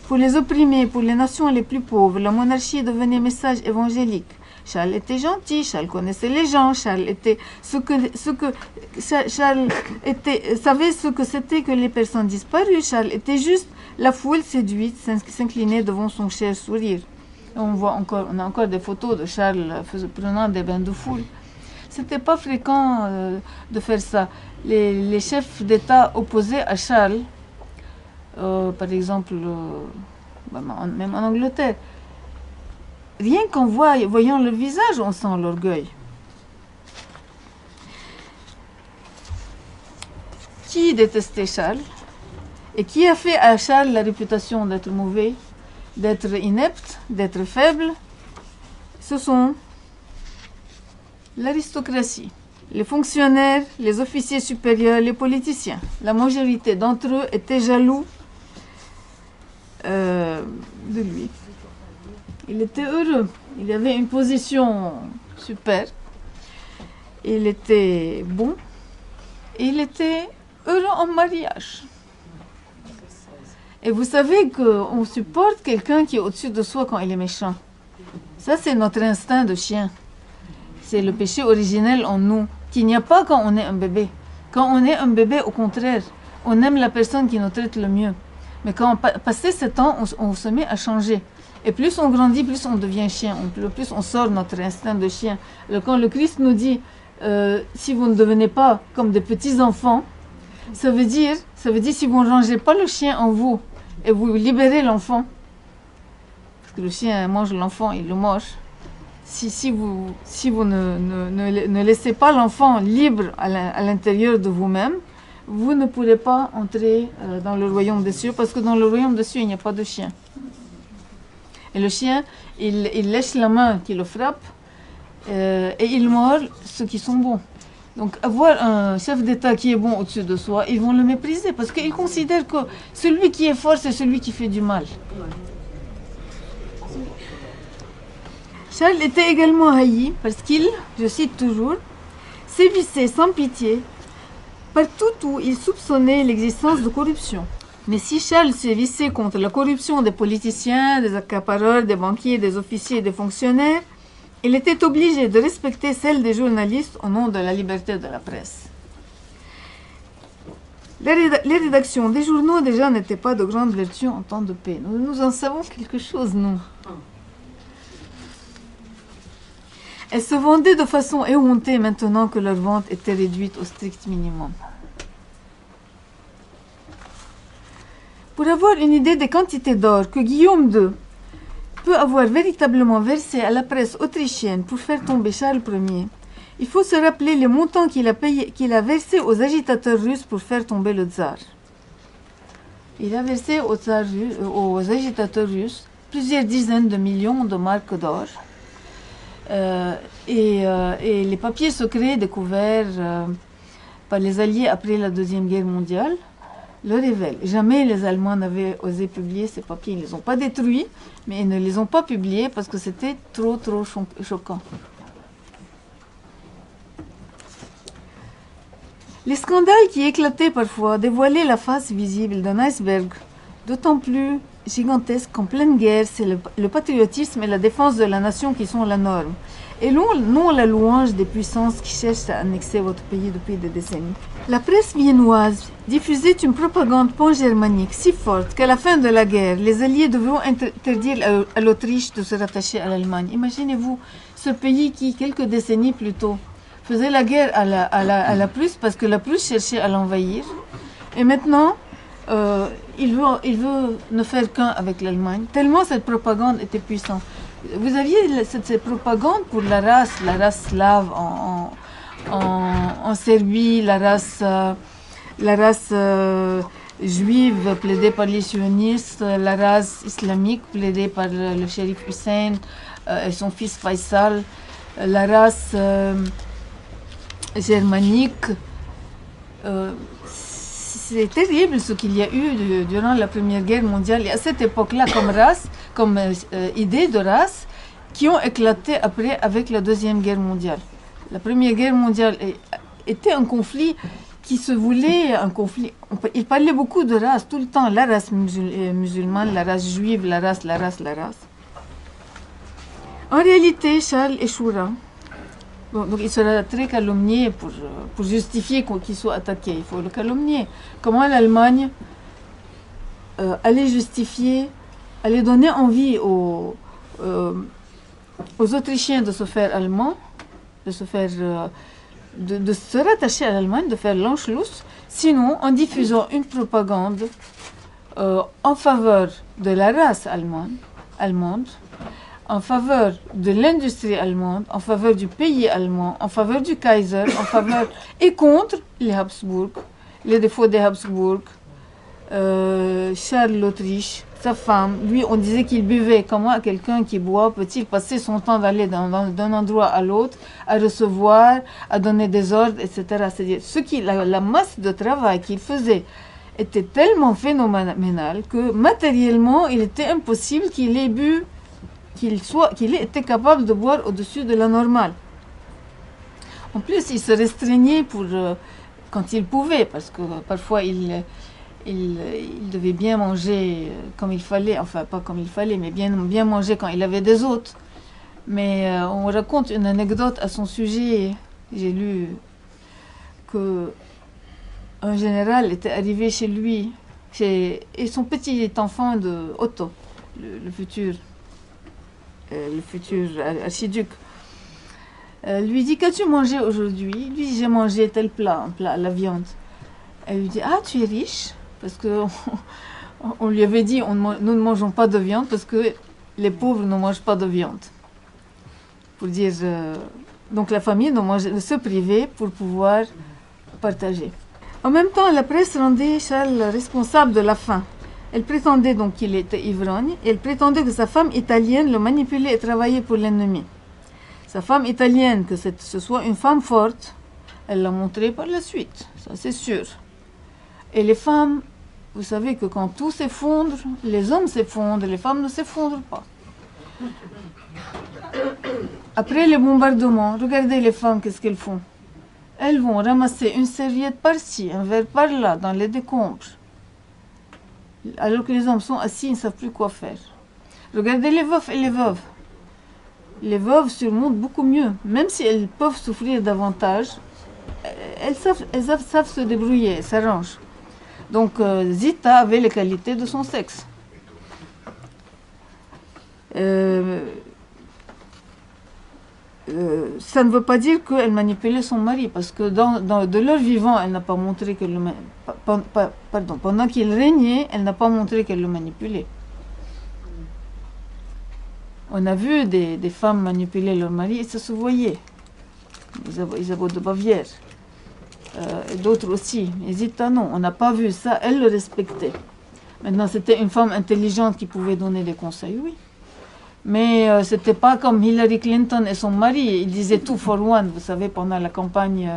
Pour les opprimés, pour les nations les plus pauvres, la monarchie devenait message évangélique. Charles était gentil, Charles connaissait les gens, Charles savait ce que c'était que les personnes disparues. Charles était juste. La foule séduite s'inclinait devant son cher sourire. On a encore des photos de Charles prenant des bains de foule. C'était pas fréquent de faire ça. Les chefs d'État opposés à Charles, par exemple, même en Angleterre, rien qu'en voyant leur visage, on sent l'orgueil. Qui détestait Charles? Et qui a fait à Charles la réputation d'être mauvais, d'être inepte, d'être faible? Ce sont l'aristocratie, les fonctionnaires, les officiers supérieurs, les politiciens. La majorité d'entre eux étaient jaloux de lui. Il était heureux, il avait une position super, il était bon, et il était heureux en mariage. Et vous savez qu'on supporte quelqu'un qui est au-dessus de soi quand il est méchant. Ça, c'est notre instinct de chien. C'est le péché originel en nous, qu'il n'y a pas quand on est un bébé. Quand on est un bébé, au contraire, on aime la personne qui nous traite le mieux. Mais quand passé ce temps, on se met à changer. Et plus on grandit, plus on devient chien. Plus on sort notre instinct de chien. Alors, quand le Christ nous dit si vous ne devenez pas comme des petits-enfants, ça veut dire si vous ne rangez pas le chien en vous et vous libérez l'enfant, parce que le chien mange l'enfant, il le mange. Si vous ne laissez pas l'enfant libre à l'intérieur de vous-même, vous ne pourrez pas entrer dans le royaume des cieux, parce que dans le royaume des cieux, il n'y a pas de chien. Et le chien, il lèche la main qui le frappe et il mord ceux qui sont bons. Donc avoir un chef d'État qui est bon au-dessus de soi, ils vont le mépriser parce qu'ils considèrent que celui qui est fort, c'est celui qui fait du mal. Charles était également haï parce qu'il, je cite toujours, sévissait sans pitié partout où il soupçonnait l'existence de corruption. Mais si Charles sévissait contre la corruption des politiciens, des accapareurs, des banquiers, des officiers et des fonctionnaires, il était obligé de respecter celle des journalistes au nom de la liberté de la presse. Les rédactions des journaux déjà n'étaient pas de grande vertu en temps de paix. Nous en savons quelque chose, nous. Elles se vendaient de façon éhontée maintenant que leur vente était réduite au strict minimum. Pour avoir une idée des quantités d'or que Guillaume II peut avoir véritablement versé à la presse autrichienne pour faire tomber Charles Ier, il faut se rappeler les montants qu'il a versés aux agitateurs russes pour faire tomber le tsar. Il a versé aux agitateurs russes plusieurs dizaines de millions de marques d'or. Et les papiers secrets découverts par les Alliés après la Deuxième Guerre mondiale le révèlent. Jamais les Allemands n'avaient osé publier ces papiers. Ils ne les ont pas détruits, mais ils ne les ont pas publiés parce que c'était trop choquant. Les scandales qui éclataient parfois dévoilaient la face visible d'un iceberg, d'autant plus gigantesque qu'en pleine guerre, c'est le patriotisme et la défense de la nation qui sont la norme, et non la louange des puissances qui cherchent à annexer votre pays depuis des décennies. La presse viennoise diffusait une propagande pan-germanique si forte qu'à la fin de la guerre, les Alliés devront interdire à l'Autriche de se rattacher à l'Allemagne. Imaginez-vous ce pays qui, quelques décennies plus tôt, faisait la guerre à la Prusse parce que la Prusse cherchait à l'envahir. Et maintenant, il veut ne faire qu'un avec l'Allemagne, tellement cette propagande était puissante. Vous aviez cette propagande pour la race slave en Serbie, la race juive plaidée par les sionistes, la race islamique plaidée par le shérif Hussein et son fils Faisal, la race germanique. C'est terrible ce qu'il y a eu durant la Première Guerre mondiale et à cette époque-là comme idée de race qui ont éclaté après avec la Deuxième Guerre mondiale. La Première Guerre mondiale était un conflit qui se voulait un conflit. Il parlait beaucoup de race tout le temps, la race musulmane, la race juive, la race. En réalité, Charles échouera. Bon, donc il sera très calomnié pour justifier qu'il soit attaqué. Il faut le calomnier. Comment l'Allemagne allait justifier, allait donner envie aux Autrichiens de se faire allemands, de se rattacher à l'Allemagne, de faire l'Anschluss, sinon en diffusant une propagande en faveur de la race allemande, en faveur de l'industrie allemande, en faveur du pays allemand, en faveur du Kaiser, et contre les Habsbourg, les défauts des Habsbourg, Charles l'Autriche, sa femme. Lui, on disait qu'il buvait. Comment quelqu'un qui boit peut-il passer son temps d'aller d'un endroit à l'autre, à recevoir, à donner des ordres, etc. C'est-à-dire, la masse de travail qu'il faisait était tellement phénoménale que matériellement, il était impossible qu'il ait bu, qu'il ait été capable de boire au-dessus de la normale. En plus, il se restreignait quand il pouvait, parce que parfois il devait bien manger comme il fallait, enfin pas comme il fallait, mais bien manger quand il avait des hôtes. Mais on raconte une anecdote à son sujet. J'ai lu que un général était arrivé chez lui, et son petit enfant de Otto, le futur archiduc, lui dit: qu'as-tu mangé aujourd'hui? Il lui dit: j'ai mangé tel plat, la viande. Elle lui dit: ah, tu es riche? Parce que on lui avait dit nous ne mangeons pas de viande parce que les pauvres ne mangent pas de viande. Pour dire, donc la famille ne se privait pour pouvoir partager. En même temps, la presse rendait Charles responsable de la faim. Elle prétendait donc qu'il était ivrogne et elle prétendait que sa femme italienne le manipulait et travaillait pour l'ennemi. Sa femme italienne, que ce soit une femme forte, elle l'a montré par la suite, ça c'est sûr. Et les femmes, vous savez que quand tout s'effondre, les hommes s'effondrent, les femmes ne s'effondrent pas. Après les bombardements, regardez les femmes, qu'est-ce qu'elles font? Elles vont ramasser une serviette par-ci, un verre par-là, dans les décombres. Alors que les hommes sont assis, ils ne savent plus quoi faire. Regardez les veufs et les veuves. Les veuves surmontent beaucoup mieux. Même si elles peuvent souffrir davantage, elles savent se débrouiller, elles s'arrangent. Donc Zita avait les qualités de son sexe. ça ne veut pas dire qu'elle manipulait son mari, parce que de leur vivant, elle n'a pas montré qu'elle le pardon, pendant qu'il régnait, elle n'a pas montré qu'elle le manipulait. On a vu des femmes manipuler leur mari et ça se voyait. Isabeau de Bavière, et d'autres aussi. Mais Zita, non, on n'a pas vu ça, elle le respectait. Maintenant, c'était une femme intelligente qui pouvait donner des conseils, oui. Mais c'était pas comme Hillary Clinton et son mari. Ils disaient tout for one. Vous savez, pendant la campagne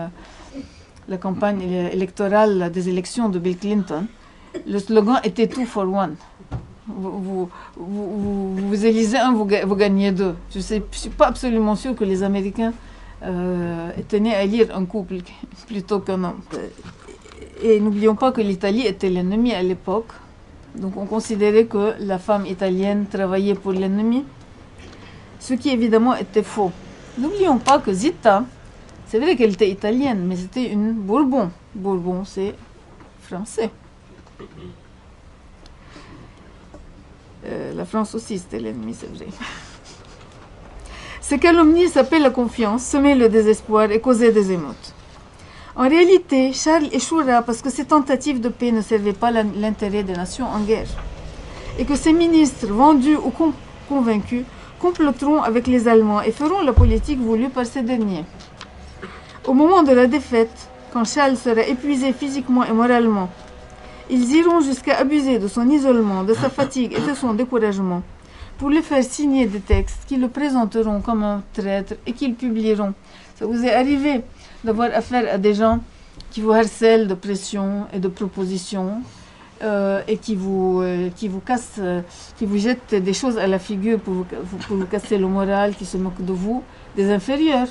électorale des élections de Bill Clinton, le slogan était tout for one. Vous élisez un, vous gagnez deux. Je suis pas absolument sûre que les Américains tenaient à élire un couple plutôt qu'un homme. Et n'oublions pas que l'Italie était l'ennemi à l'époque. Donc on considérait que la femme italienne travaillait pour l'ennemi, ce qui évidemment était faux. N'oublions pas que Zita, c'est vrai qu'elle était italienne, mais c'était une Bourbon. Bourbon, c'est français. La France aussi, c'était l'ennemi, c'est vrai. Ces calomnies sapaient la confiance, semaient le désespoir et causaient des émeutes. En réalité, Charles échouera parce que ses tentatives de paix ne servaient pas l'intérêt des nations en guerre. Et que ses ministres, vendus ou convaincus, comploteront avec les Allemands et feront la politique voulue par ces derniers. Au moment de la défaite, quand Charles sera épuisé physiquement et moralement, ils iront jusqu'à abuser de son isolement, de sa fatigue et de son découragement pour lui faire signer des textes qui le présenteront comme un traître et qu'ils publieront. Ça vous est arrivé d'avoir affaire à des gens qui vous harcèlent de pression et de propositions et qui vous cassent, qui vous jettent des choses à la figure pour vous casser le moral, qui se moquent de vous, des inférieurs,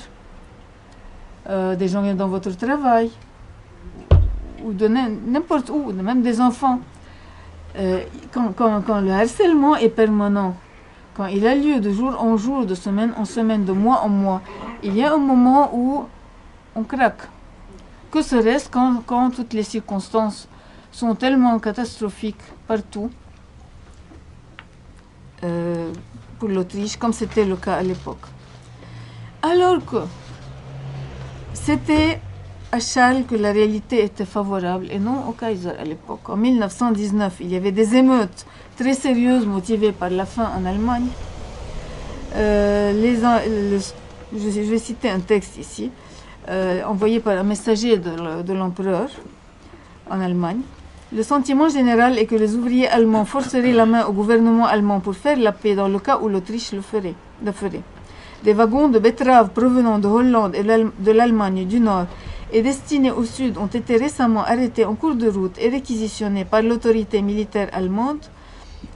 des gens dans votre travail, ou de n'importe où, même des enfants. Quand le harcèlement est permanent, quand il a lieu de jour en jour, de semaine en semaine, de mois en mois, il y a un moment où on craque. Que serait-ce quand toutes les circonstances sont tellement catastrophiques partout pour l'Autriche, comme c'était le cas à l'époque. Alors que c'était à Charles que la réalité était favorable et non au Kaiser à l'époque. En 1919, il y avait des émeutes très sérieuses motivées par la faim en Allemagne. Je vais citer un texte ici. Envoyé par un messager de l'empereur en Allemagne. Le sentiment général est que les ouvriers allemands forceraient la main au gouvernement allemand pour faire la paix dans le cas où l'Autriche le ferait. Des wagons de betteraves provenant de Hollande et de l'Allemagne du Nord et destinés au Sud ont été récemment arrêtés en cours de route et réquisitionnés par l'autorité militaire allemande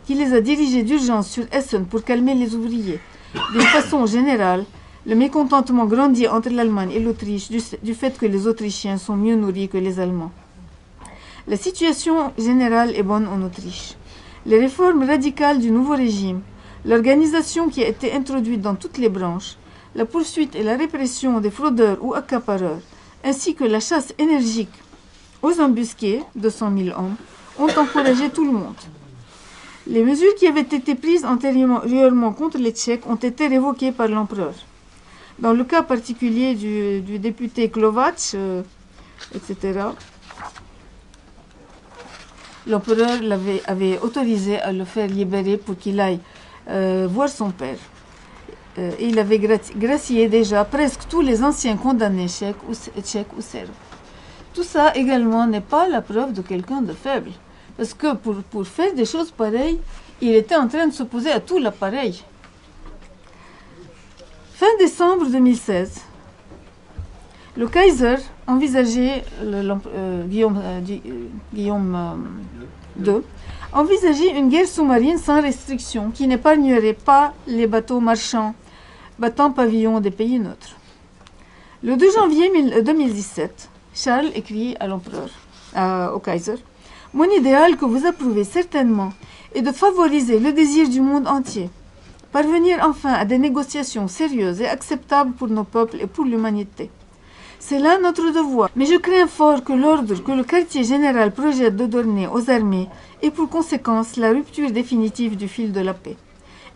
qui les a dirigés d'urgence sur Essen pour calmer les ouvriers. D'une façon générale, le mécontentement grandit entre l'Allemagne et l'Autriche du fait que les Autrichiens sont mieux nourris que les Allemands. La situation générale est bonne en Autriche. Les réformes radicales du nouveau régime, l'organisation qui a été introduite dans toutes les branches, la poursuite et la répression des fraudeurs ou accapareurs, ainsi que la chasse énergique aux embusqués, 200 000 hommes, ont encouragé tout le monde. Les mesures qui avaient été prises antérieurement contre les Tchèques ont été révoquées par l'empereur. Dans le cas particulier du député Klovac, etc., l'empereur avait autorisé à le faire libérer pour qu'il aille voir son père. Et il avait gracié déjà presque tous les anciens condamnés tchèques ou serbes. Tout ça également n'est pas la preuve de quelqu'un de faible. Parce que pour faire des choses pareilles, il était en train de s'opposer à tout l'appareil. Fin décembre 2016, le Kaiser envisageait, Guillaume II, envisageait une guerre sous-marine sans restriction qui n'épargnerait pas les bateaux marchands battant pavillon des pays neutres. Le 2 janvier 2017, Charles écrit à l'empereur, au Kaiser, « Mon idéal que vous approuvez certainement est de favoriser le désir du monde entier, parvenir enfin à des négociations sérieuses et acceptables pour nos peuples et pour l'humanité. C'est là notre devoir, mais je crains fort que l'ordre que le quartier général projette de donner aux armées ait pour conséquence la rupture définitive du fil de la paix.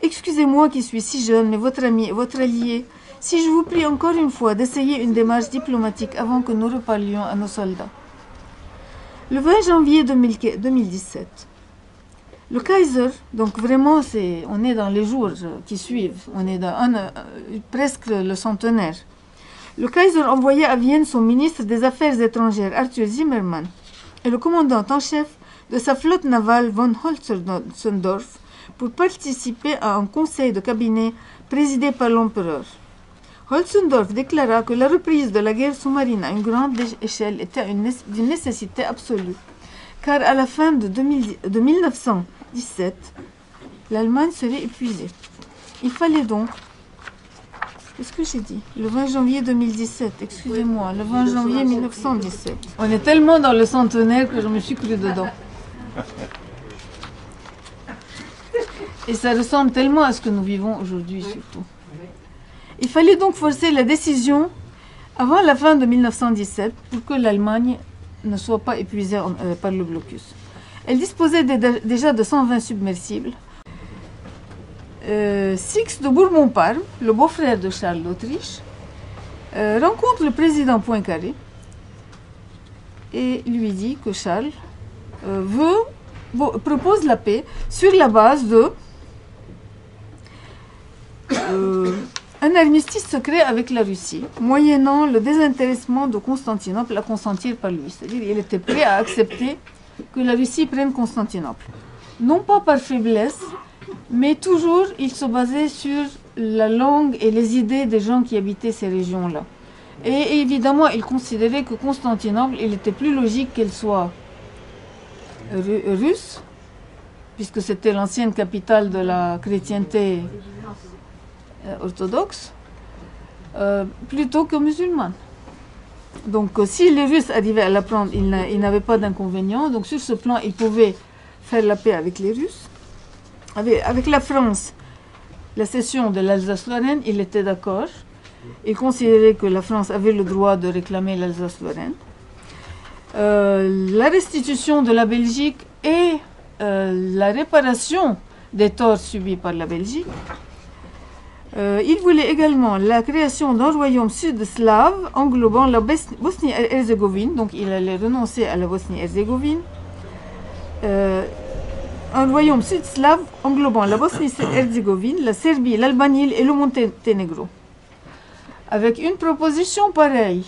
Excusez-moi qui suis si jeune, mais votre ami et votre allié Si je vous prie encore une fois d'essayer une démarche diplomatique avant que nous reparlions à nos soldats. Le 20 janvier 2017, le Kaiser, donc vraiment on est dans les jours qui suivent, on est dans presque le centenaire. Le Kaiser envoya à Vienne son ministre des Affaires étrangères Arthur Zimmermann et le commandant en chef de sa flotte navale von Holzendorf pour participer à un conseil de cabinet présidé par l'empereur. Holzendorf déclara que la reprise de la guerre sous-marine à une grande échelle était d'une nécessité absolue, car à la fin de 1917, l'Allemagne serait épuisée. Il fallait donc... Qu'est-ce que j'ai dit? Le 20 janvier 2017, excusez-moi, le 20 janvier 1917. On est tellement dans le centenaire que je me suis crue dedans. Et ça ressemble tellement à ce que nous vivons aujourd'hui, surtout. Il fallait donc forcer la décision avant la fin de 1917 pour que l'Allemagne ne soit pas épuisée par le blocus. Elle disposait déjà de 120 submersibles. Six de Bourbon-Parme, le beau-frère de Charles d'Autriche, rencontre le président Poincaré et lui dit que Charles propose la paix sur la base de un armistice secret avec la Russie, moyennant le désintéressement de Constantinople à consentir par lui. C'est-à-dire qu'il était prêt à accepter que la Russie prenne Constantinople. Non pas par faiblesse, mais toujours il se basait sur la langue et les idées des gens qui habitaient ces régions-là. Et évidemment, il considérait que Constantinople, il était plus logique qu'elle soit russe, puisque c'était l'ancienne capitale de la chrétienté orthodoxe, plutôt que musulmane. Donc si les Russes arrivaient à la prendre, ils n'avaient pas d'inconvénient. Donc sur ce plan, ils pouvaient faire la paix avec les Russes. Avec la France, la cession de l'Alsace-Lorraine, il était d'accord. Il considérait que la France avait le droit de réclamer l'Alsace-Lorraine. La restitution de la Belgique et la réparation des torts subis par la Belgique. Il voulait également la création d'un royaume sud-slave englobant la Bosnie-Herzégovine, donc il allait renoncer à la Bosnie-Herzégovine. Un royaume sud-slave englobant la Bosnie-Herzégovine, la Serbie, l'Albanie et le Monténégro. Avec une proposition pareille,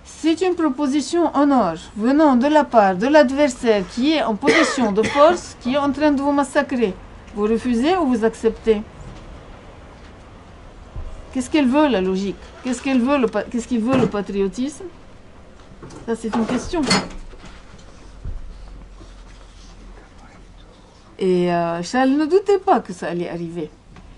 c'est une proposition en or venant de la part de l'adversaire qui est en position de force, qui est en train de vous massacrer. Vous refusez ou vous acceptez? Qu'est-ce qu'elle veut, la logique? Qu'est-ce qu'il veut, le patriotisme? Ça, c'est une question. Et Charles ne doutait pas que ça allait arriver.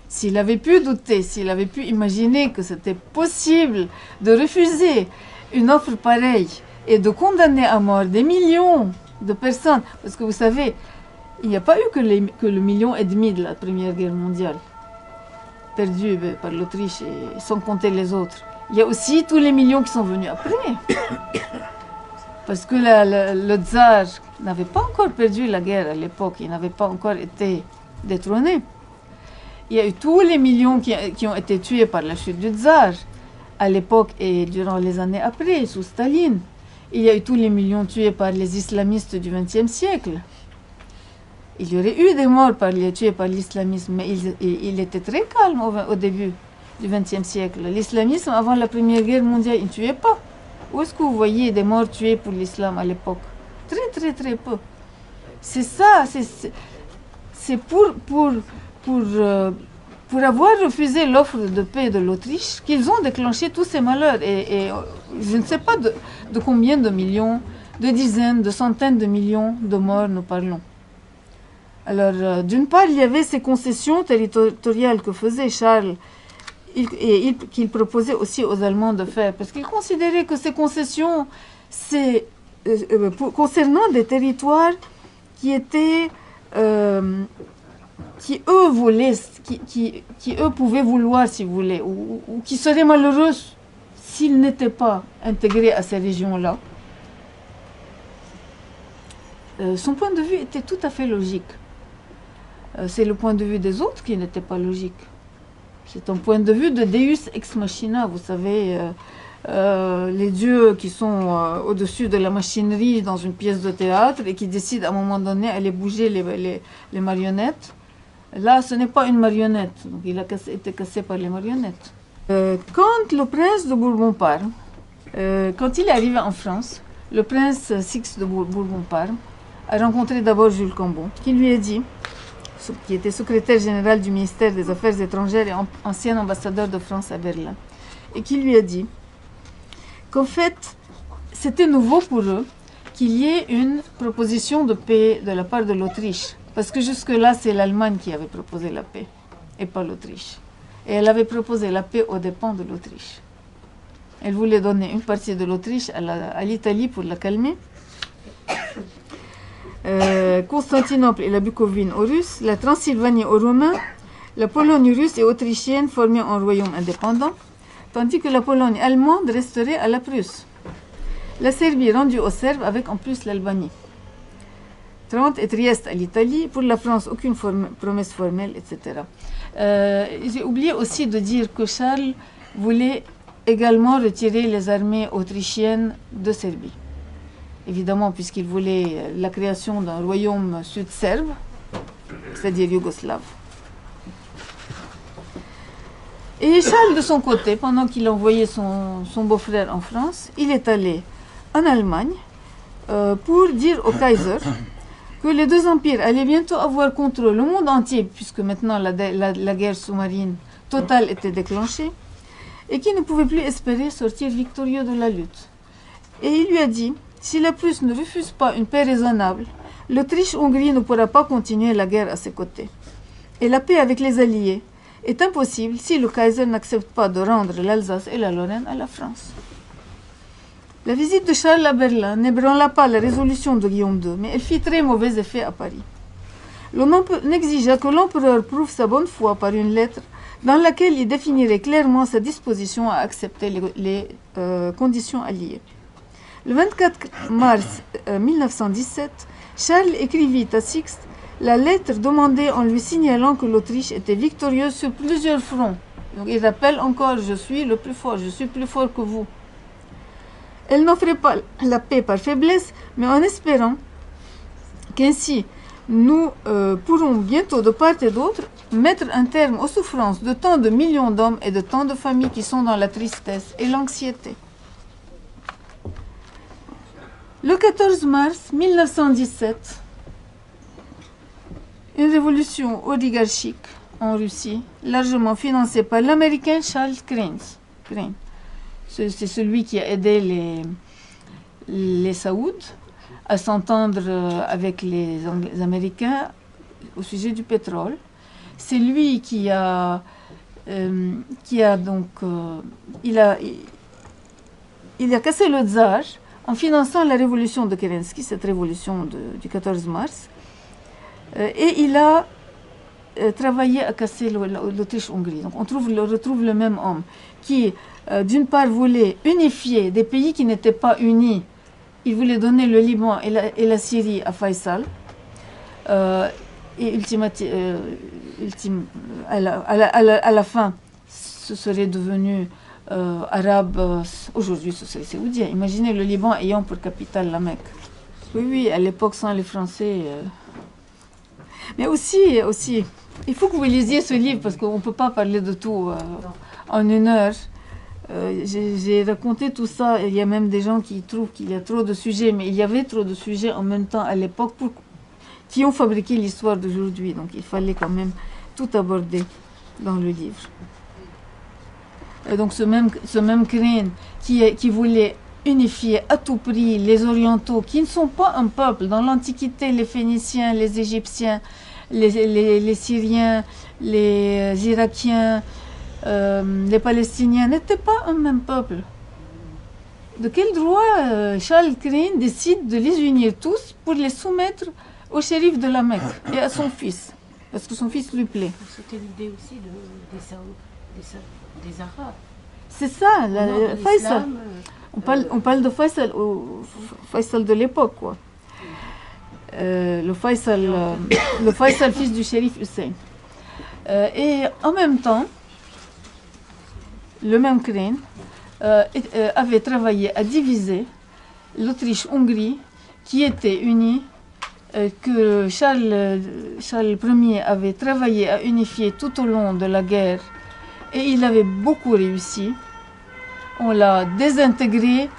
S'il avait pu douter, s'il avait pu imaginer que c'était possible de refuser une offre pareille et de condamner à mort des millions de personnes, parce que vous savez, il n'y a pas eu que le 1,5 million de la Première Guerre mondiale, perdu par l'Autriche, et sans compter les autres. Il y a aussi tous les millions qui sont venus après. Parce que le tsar n'avait pas encore perdu la guerre à l'époque, il n'avait pas encore été détrôné. Il y a eu tous les millions qui ont été tués par la chute du tsar à l'époque et durant les années après, sous Staline. Il y a eu tous les millions tués par les islamistes du XXe siècle. Il y aurait eu des morts tués par l'islamisme, mais il était très calme au début du XXe siècle. L'islamisme, avant la Première Guerre mondiale, il ne tuait pas. Où est-ce que vous voyez des morts tués pour l'islam à l'époque? Très, très, très peu. C'est ça, c'est pour avoir refusé l'offre de paix de l'Autriche qu'ils ont déclenché tous ces malheurs. Et je ne sais pas de combien de millions, de dizaines, de centaines de millions de morts nous parlons. Alors, d'une part, il y avait ces concessions territoriales que faisait Charles et qu'il proposait aussi aux Allemands de faire, parce qu'il considérait que ces concessions, c'est concernant des territoires qui étaient, qui eux voulaient, qui eux pouvaient vouloir, si vous voulez, ou qui seraient malheureux s'ils n'étaient pas intégrés à ces régions-là. Son point de vue était tout à fait logique. C'est le point de vue des autres qui n'était pas logique. C'est un point de vue de Deus ex machina, vous savez, les dieux qui sont au-dessus de la machinerie dans une pièce de théâtre et qui décident à un moment donné d'aller bouger les marionnettes. Là, ce n'est pas une marionnette, donc il a été cassé par les marionnettes. Quand le prince de Bourbon-Parme, quand il est arrivé en France, le prince Six de Bourbon-Parme a rencontré d'abord Jules Cambon, qui lui a dit, qui était secrétaire général du ministère des Affaires étrangères et ancien ambassadeur de France à Berlin, et qui lui a dit qu'en fait, c'était nouveau pour eux qu'il y ait une proposition de paix de la part de l'Autriche, parce que jusque-là, c'est l'Allemagne qui avait proposé la paix, et pas l'Autriche. Et elle avait proposé la paix aux dépens de l'Autriche. Elle voulait donner une partie de l'Autriche à l'Italie pour la calmer. Constantinople et la Bucovine aux Russes, la Transylvanie aux Romains, la Pologne russe et autrichienne formée un royaume indépendant, tandis que la Pologne allemande resterait à la Prusse. La Serbie rendue aux Serbes avec en plus l'Albanie. Trente et Trieste à l'Italie, pour la France aucune promesse formelle, etc. J'ai oublié aussi de dire que Charles voulait également retirer les armées autrichiennes de Serbie. Évidemment, puisqu'il voulait la création d'un royaume sud-serbe, c'est-à-dire yougoslave. Et Charles, de son côté, pendant qu'il envoyait son beau-frère en France, il est allé en Allemagne pour dire au Kaiser que les deux empires allaient bientôt avoir contre le monde entier, puisque maintenant la guerre sous-marine totale était déclenchée, et qu'il ne pouvait plus espérer sortir victorieux de la lutte. Et il lui a dit, si la Prusse ne refuse pas une paix raisonnable, l'Autriche-Hongrie ne pourra pas continuer la guerre à ses côtés. Et la paix avec les Alliés est impossible si le Kaiser n'accepte pas de rendre l'Alsace et la Lorraine à la France. La visite de Charles à Berlin n'ébranla pas la résolution de Guillaume II, mais elle fit très mauvais effet à Paris. L'on exigea que l'empereur prouve sa bonne foi par une lettre dans laquelle il définirait clairement sa disposition à accepter les conditions alliées. Le 24 mars 1917, Charles écrivit à Sixte la lettre demandée en lui signalant que l'Autriche était victorieuse sur plusieurs fronts. Donc il rappelle encore, je suis le plus fort, je suis plus fort que vous. Elle n'offrait pas la paix par faiblesse, mais en espérant qu'ainsi nous pourrons bientôt de part et d'autre mettre un terme aux souffrances de tant de millions d'hommes et de tant de familles qui sont dans la tristesse et l'anxiété. Le 14 mars 1917, une révolution oligarchique en Russie, largement financée par l'Américain Charles Crane. C'est celui qui a aidé les Saouds à s'entendre avec les Américains au sujet du pétrole. C'est lui qui a cassé le tsar en finançant la révolution de Kerensky, cette révolution du 14 mars. Et il a travaillé à casser l'Autriche-Hongrie. Donc on retrouve le même homme qui, d'une part, voulait unifier des pays qui n'étaient pas unis. Il voulait donner le Liban et la Syrie à Faisal. Et à la fin, ce serait devenu arabe. Aujourd'hui, ce serait saoudien. Imaginez le Liban ayant pour capitale la Mecque. Oui, à l'époque, sans les Français. Mais aussi, il faut que vous lisiez ce livre, parce qu'on ne peut pas parler de tout en une heure. J'ai raconté tout ça, et il y a même des gens qui trouvent qu'il y a trop de sujets, mais il y avait trop de sujets en même temps à l'époque qui ont fabriqué l'histoire d'aujourd'hui. Donc il fallait quand même tout aborder dans le livre. Et donc ce même Crane qui voulait unifier à tout prix les Orientaux, qui ne sont pas un peuple. Dans l'Antiquité, les Phéniciens, les Égyptiens, les Syriens, les Irakiens, les Palestiniens n'étaient pas un même peuple. De quel droit Charles Crane décide de les unir tous pour les soumettre au shérif de la Mecque et à son fils, parce que son fils lui plaît. C'était l'idée aussi des Arabes. C'est ça, Faisal. On parle de Faisal, Faisal de l'époque, quoi. Le Faisal fils du shérif Hussein. Et en même temps, le même Crane, avait travaillé à diviser l'Autriche-Hongrie, qui était unie, que Charles Ier avait travaillé à unifier tout au long de la guerre, et il avait beaucoup réussi. On l'a désintégré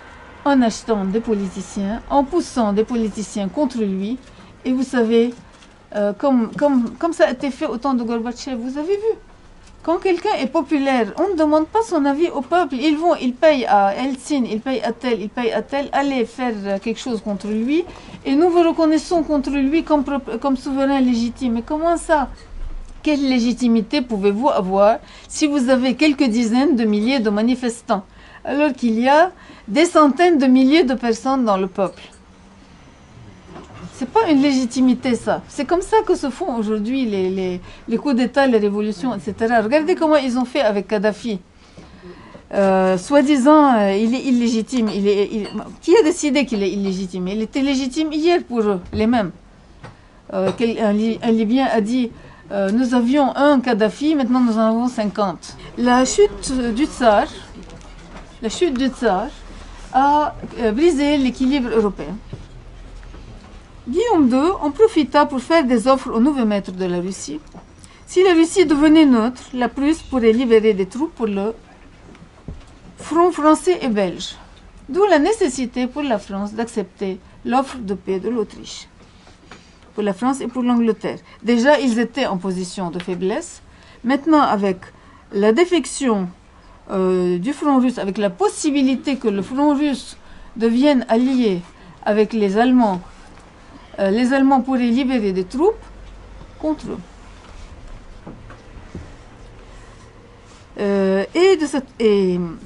en achetant des politiciens, en poussant des politiciens contre lui. Et vous savez, comme ça a été fait au temps de Gorbatchev, vous avez vu, quand quelqu'un est populaire, on ne demande pas son avis au peuple. Ils payent à Eltsine, ils payent à tel, allez faire quelque chose contre lui, et nous vous reconnaissons contre lui comme souverain légitime. Mais comment ça? Quelle légitimité pouvez-vous avoir si vous avez quelques dizaines de milliers de manifestants, alors qu'il y a des centaines de milliers de personnes dans le peuple? C'est pas une légitimité, ça. C'est comme ça que se font aujourd'hui les coups d'État, les révolutions, etc. Regardez comment ils ont fait avec Kadhafi. Soi-disant, il est illégitime. Qui a décidé qu'il est illégitime? Il était légitime hier pour eux, les mêmes. Un Libyen a dit nous avions un Kadhafi, maintenant nous en avons 50. La chute du tsar a brisé l'équilibre européen. Guillaume II en profita pour faire des offres aux nouveaux maîtres de la Russie. Si la Russie devenait neutre, la Prusse pourrait libérer des troupes pour le front français et belge. D'où la nécessité pour la France d'accepter l'offre de paix de l'Autriche. Pour la France et pour l'Angleterre. Déjà, ils étaient en position de faiblesse. Maintenant, avec la défection du front russe, avec la possibilité que le front russe devienne allié avec les Allemands pourraient libérer des troupes contre eux. Et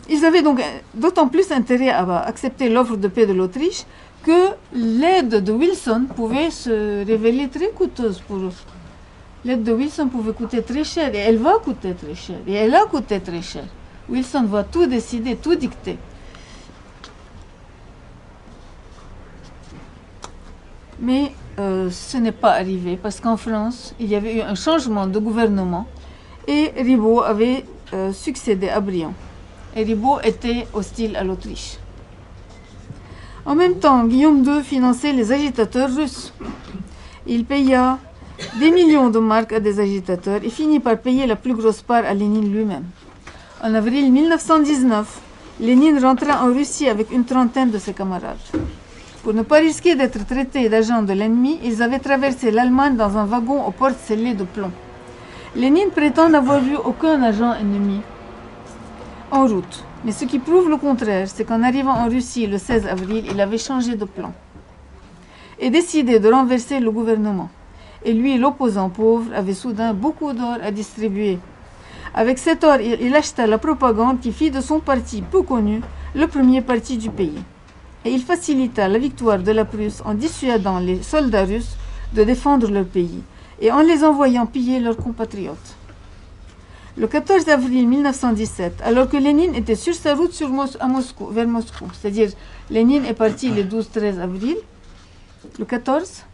ils avaient donc d'autant plus intérêt à accepter l'offre de paix de l'Autriche que l'aide de Wilson pouvait se révéler très coûteuse pour eux. L'aide de Wilson pouvait coûter très cher, et elle va coûter très cher, et elle a coûté très cher. Wilson va tout décider, tout dicter. Mais ce n'est pas arrivé, parce qu'en France, il y avait eu un changement de gouvernement, et Ribaut avait succédé à Briand. Et Ribaut était hostile à l'Autriche. En même temps, Guillaume II finançait les agitateurs russes. Il paya des millions de marks à des agitateurs et finit par payer la plus grosse part à Lénine lui-même. En avril 1919, Lénine rentra en Russie avec une trentaine de ses camarades. Pour ne pas risquer d'être traités d'agents de l'ennemi, ils avaient traversé l'Allemagne dans un wagon aux portes scellées de plomb. Lénine prétend n'avoir vu aucun agent ennemi en route. Mais ce qui prouve le contraire, c'est qu'en arrivant en Russie le 16 avril, il avait changé de plan et décidé de renverser le gouvernement. Et lui, l'opposant pauvre, avait soudain beaucoup d'or à distribuer. Avec cet or, il acheta la propagande qui fit de son parti peu connu le premier parti du pays. Et il facilita la victoire de la Prusse en dissuadant les soldats russes de défendre leur pays et en les envoyant piller leurs compatriotes. Le 14 avril 1917, alors que Lénine était sur sa route vers Moscou, c'est-à-dire Lénine est parti le 12-13 avril, le 14,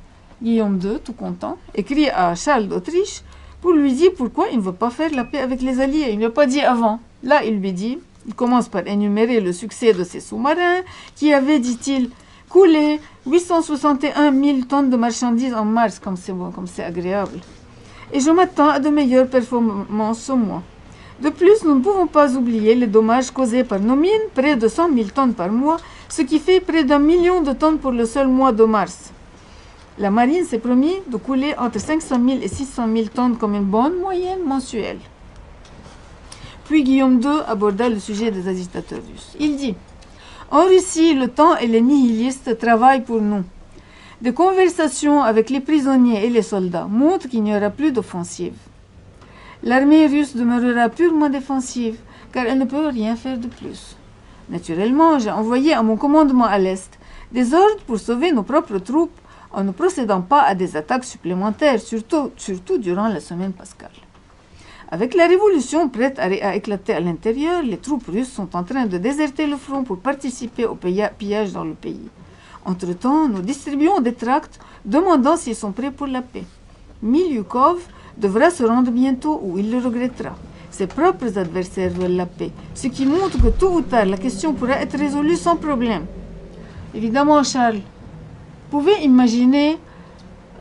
Guillaume II, tout content, écrit à Charles d'Autriche pour lui dire pourquoi il ne veut pas faire la paix avec les Alliés. Il ne l'a pas dit avant. Là, il lui dit, il commence par énumérer le succès de ses sous-marins qui avaient, dit-il, coulé 861 000 tonnes de marchandises en mars, comme c'est bon, comme c'est agréable. Et je m'attends à de meilleures performances ce mois. De plus, nous ne pouvons pas oublier les dommages causés par nos mines, près de 100 000 tonnes par mois, ce qui fait près d'1 million de tonnes pour le seul mois de mars. La marine s'est promis de couler entre 500 000 et 600 000 tonnes comme une bonne moyenne mensuelle. Puis Guillaume II aborda le sujet des agitateurs russes. Il dit « En Russie, le temps et les nihilistes travaillent pour nous. Des conversations avec les prisonniers et les soldats montrent qu'il n'y aura plus d'offensive. L'armée russe demeurera purement défensive, car elle ne peut rien faire de plus. Naturellement, j'ai envoyé à mon commandement à l'Est des ordres pour sauver nos propres troupes en ne procédant pas à des attaques supplémentaires, surtout durant la semaine pascale. Avec la révolution prête à éclater à l'intérieur, les troupes russes sont en train de déserter le front pour participer au pillage dans le pays. Entre-temps, nous distribuons des tracts demandant s'ils sont prêts pour la paix. Milyukov devra se rendre bientôt ou il le regrettera. Ses propres adversaires veulent la paix, ce qui montre que tôt ou tard, la question pourra être résolue sans problème. Évidemment, Charles, vous pouvez imaginer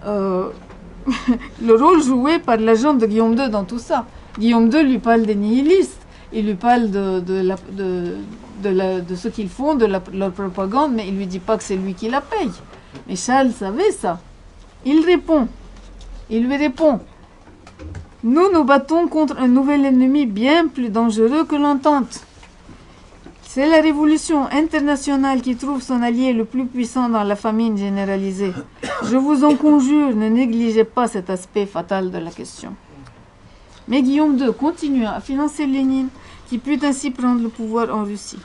le rôle joué par l'agent de Guillaume II dans tout ça. Guillaume II lui parle des nihilistes, il lui parle de ce qu'ils font, de leur propagande, mais il ne lui dit pas que c'est lui qui la paye. Mais Charles savait ça. Il lui répond, nous nous battons contre un nouvel ennemi bien plus dangereux que l'entente. C'est la révolution internationale qui trouve son allié le plus puissant dans la famine généralisée. Je vous en conjure, ne négligez pas cet aspect fatal de la question. Mais Guillaume II continua à financer Lénine, qui put ainsi prendre le pouvoir en Russie.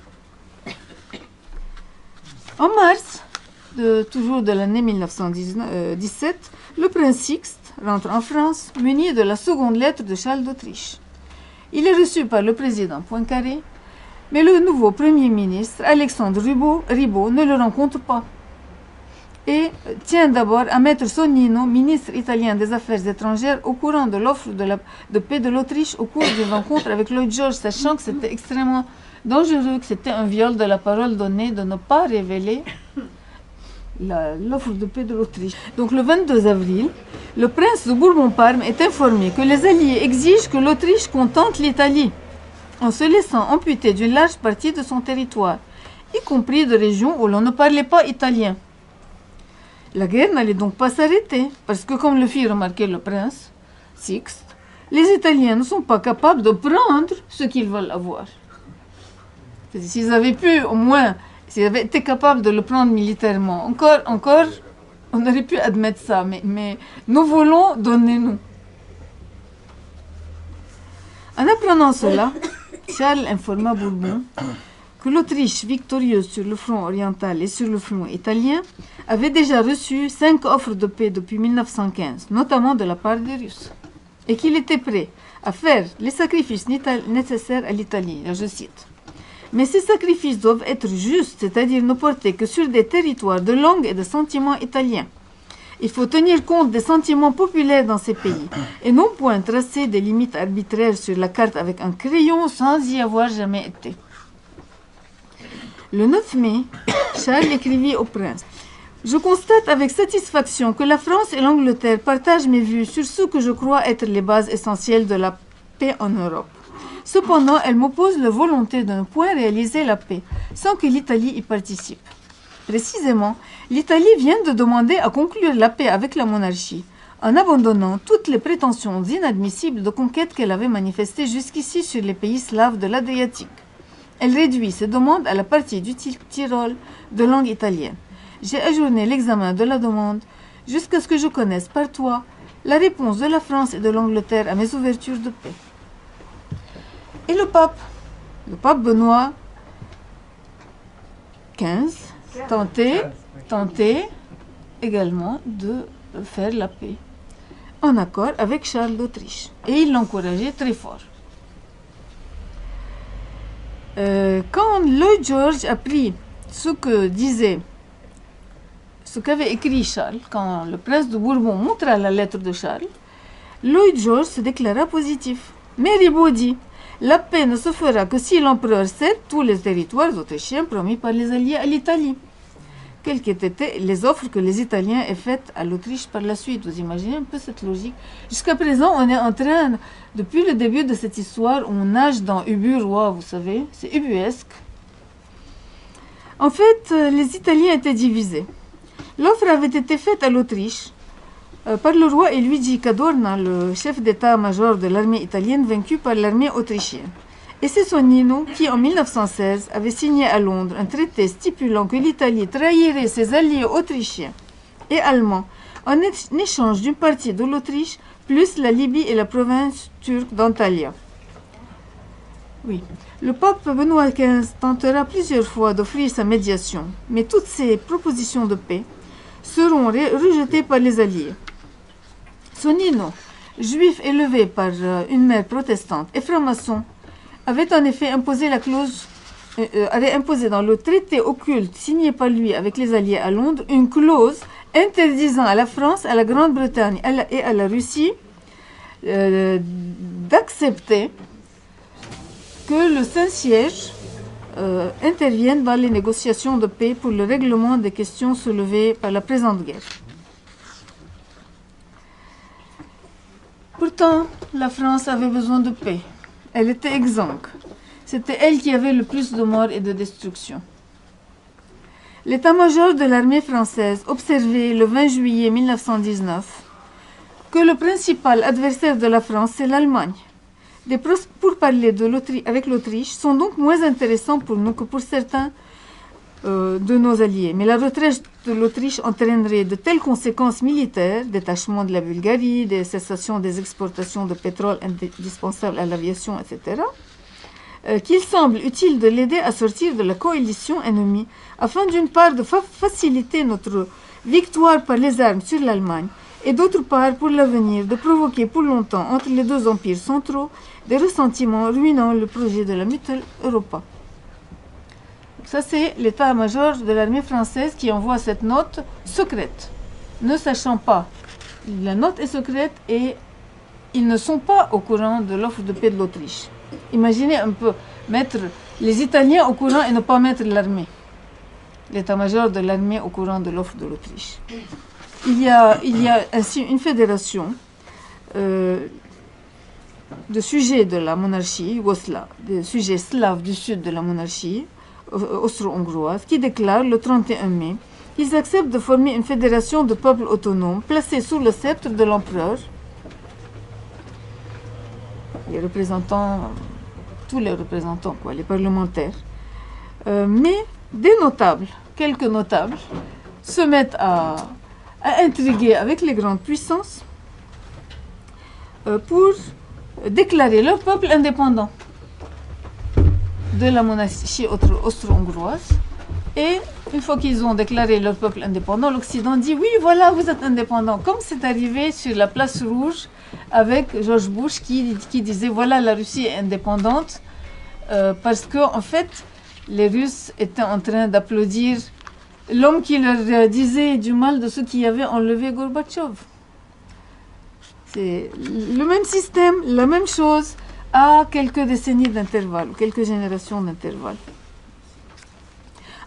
En mars, toujours de l'année 1917, le prince Sixte rentre en France, muni de la seconde lettre de Charles d'Autriche. Il est reçu par le président Poincaré, mais le nouveau Premier ministre, Alexandre Ribaut, ne le rencontre pas et tient d'abord à mettre Sonnino, ministre italien des Affaires étrangères, au courant de l'offre de paix de l'Autriche au cours d'une rencontre avec Lloyd George, sachant que c'était extrêmement dangereux, que c'était un viol de la parole donnée de ne pas révéler l'offre de paix de l'Autriche. Donc le 22 avril, le prince de Bourbon-Parme est informé que les Alliés exigent que l'Autriche contente l'Italie, en se laissant amputer d'une large partie de son territoire, y compris de régions où l'on ne parlait pas italien. La guerre n'allait donc pas s'arrêter, parce que, comme le fit remarquer le prince Sixte, les Italiens ne sont pas capables de prendre ce qu'ils veulent avoir. S'ils avaient pu, au moins, s'ils avaient été capables de le prendre militairement, encore, on aurait pu admettre ça, mais nous voulons, donnez-nous. En apprenant cela, Charles informa Bourbon que l'Autriche, victorieuse sur le front oriental et sur le front italien, avait déjà reçu 5 offres de paix depuis 1915, notamment de la part des Russes, et qu'il était prêt à faire les sacrifices nécessaires à l'Italie. Je cite. Mais ces sacrifices doivent être justes, c'est-à-dire ne porter que sur des territoires de langue et de sentiments italiens. Il faut tenir compte des sentiments populaires dans ces pays, et non point tracer des limites arbitraires sur la carte avec un crayon sans y avoir jamais été. Le 9 mai, Charles écrivit au prince. Je constate avec satisfaction que la France et l'Angleterre partagent mes vues sur ce que je crois être les bases essentielles de la paix en Europe. Cependant, elles m'opposent la volonté de ne point réaliser la paix, sans que l'Italie y participe. Précisément, l'Italie vient de demander à conclure la paix avec la monarchie, en abandonnant toutes les prétentions inadmissibles de conquête qu'elle avait manifestées jusqu'ici sur les pays slaves de l'Adriatique. Elle réduit ses demandes à la partie du Tyrol de langue italienne. J'ai ajourné l'examen de la demande jusqu'à ce que je connaisse par toi la réponse de la France et de l'Angleterre à mes ouvertures de paix. Et le pape Benoît XV, tentait également de faire la paix en accord avec Charles d'Autriche. Et il l'encourageait très fort. Quand Lloyd George apprit ce qu'avait écrit Charles, quand le prince de Bourbon montra la lettre de Charles, Lloyd George se déclara positif. Mais Ribaut dit, la paix ne se fera que si l'empereur cède tous les territoires autrichiens promis par les Alliés à l'Italie. Quelles qu'étaient les offres que les Italiens aient faites à l'Autriche par la suite. Vous imaginez un peu cette logique. Jusqu'à présent, on est en train, depuis le début de cette histoire, on nage dans Ubu-Roi, vous savez, c'est ubuesque. En fait, les Italiens étaient divisés. L'offre avait été faite à l'Autriche par le roi et Luigi Cadorna, le chef d'état-major de l'armée italienne vaincu par l'armée autrichienne. Et c'est Sonnino qui, en 1916, avait signé à Londres un traité stipulant que l'Italie trahirait ses alliés autrichiens et allemands en échange d'une partie de l'Autriche, plus la Libye et la province turque d'Antalya. Oui, le pape Benoît XV tentera plusieurs fois d'offrir sa médiation, mais toutes ces propositions de paix seront rejetées par les alliés. Sonnino, juif élevé par une mère protestante et franc-maçon, avait en effet imposé avait imposé dans le traité occulte signé par lui avec les Alliés à Londres une clause interdisant à la France, à la Grande-Bretagne et à la Russie d'accepter que le Saint-Siège intervienne dans les négociations de paix pour le règlement des questions soulevées par la présente guerre. Pourtant, la France avait besoin de paix. Elle était exsangue. C'était elle qui avait le plus de morts et de destruction. L'état-major de l'armée française observait le 20 juillet 1919 que le principal adversaire de la France, c'est l'Allemagne. Des pourparlers avec l'Autriche sont donc moins intéressants pour nous que pour certains de nos alliés. Mais la retraite de l'Autriche entraînerait de telles conséquences militaires, détachement de la Bulgarie, des cessations des exportations de pétrole indispensables à l'aviation, etc., qu'il semble utile de l'aider à sortir de la coalition ennemie, afin d'une part de faciliter notre victoire par les armes sur l'Allemagne, et d'autre part pour l'avenir de provoquer pour longtemps entre les deux empires centraux des ressentiments ruinant le projet de la Mittel Europa. Ça, c'est l'état-major de l'armée française qui envoie cette note secrète, ne sachant pas. La note est secrète et ils ne sont pas au courant de l'offre de paix de l'Autriche. Imaginez un peu mettre les Italiens au courant et ne pas mettre l'armée. L'état-major de l'armée au courant de l'offre de l'Autriche. Il y a ainsi une fédération de sujets de la monarchie yougoslave, des sujets slaves du sud de la monarchie austro-hongroise, qui déclare le 31 mai qu'ils acceptent de former une fédération de peuples autonomes placés sous le sceptre de l'empereur. Les représentants, tous les représentants, les parlementaires. Mais des notables, quelques notables, se mettent à intriguer avec les grandes puissances pour déclarer leur peuple indépendant de la monarchie austro-hongroise. Et une fois qu'ils ont déclaré leur peuple indépendant, l'Occident dit « Oui, voilà, vous êtes indépendants », comme c'est arrivé sur la place rouge avec George Bush qui disait « Voilà, la Russie est indépendante », parce que en fait, les Russes étaient en train d'applaudir l'homme qui leur disait du mal de ceux qui avaient enlevé Gorbatchev. C'est le même système, la même chose, à quelques décennies d'intervalle, quelques générations d'intervalle.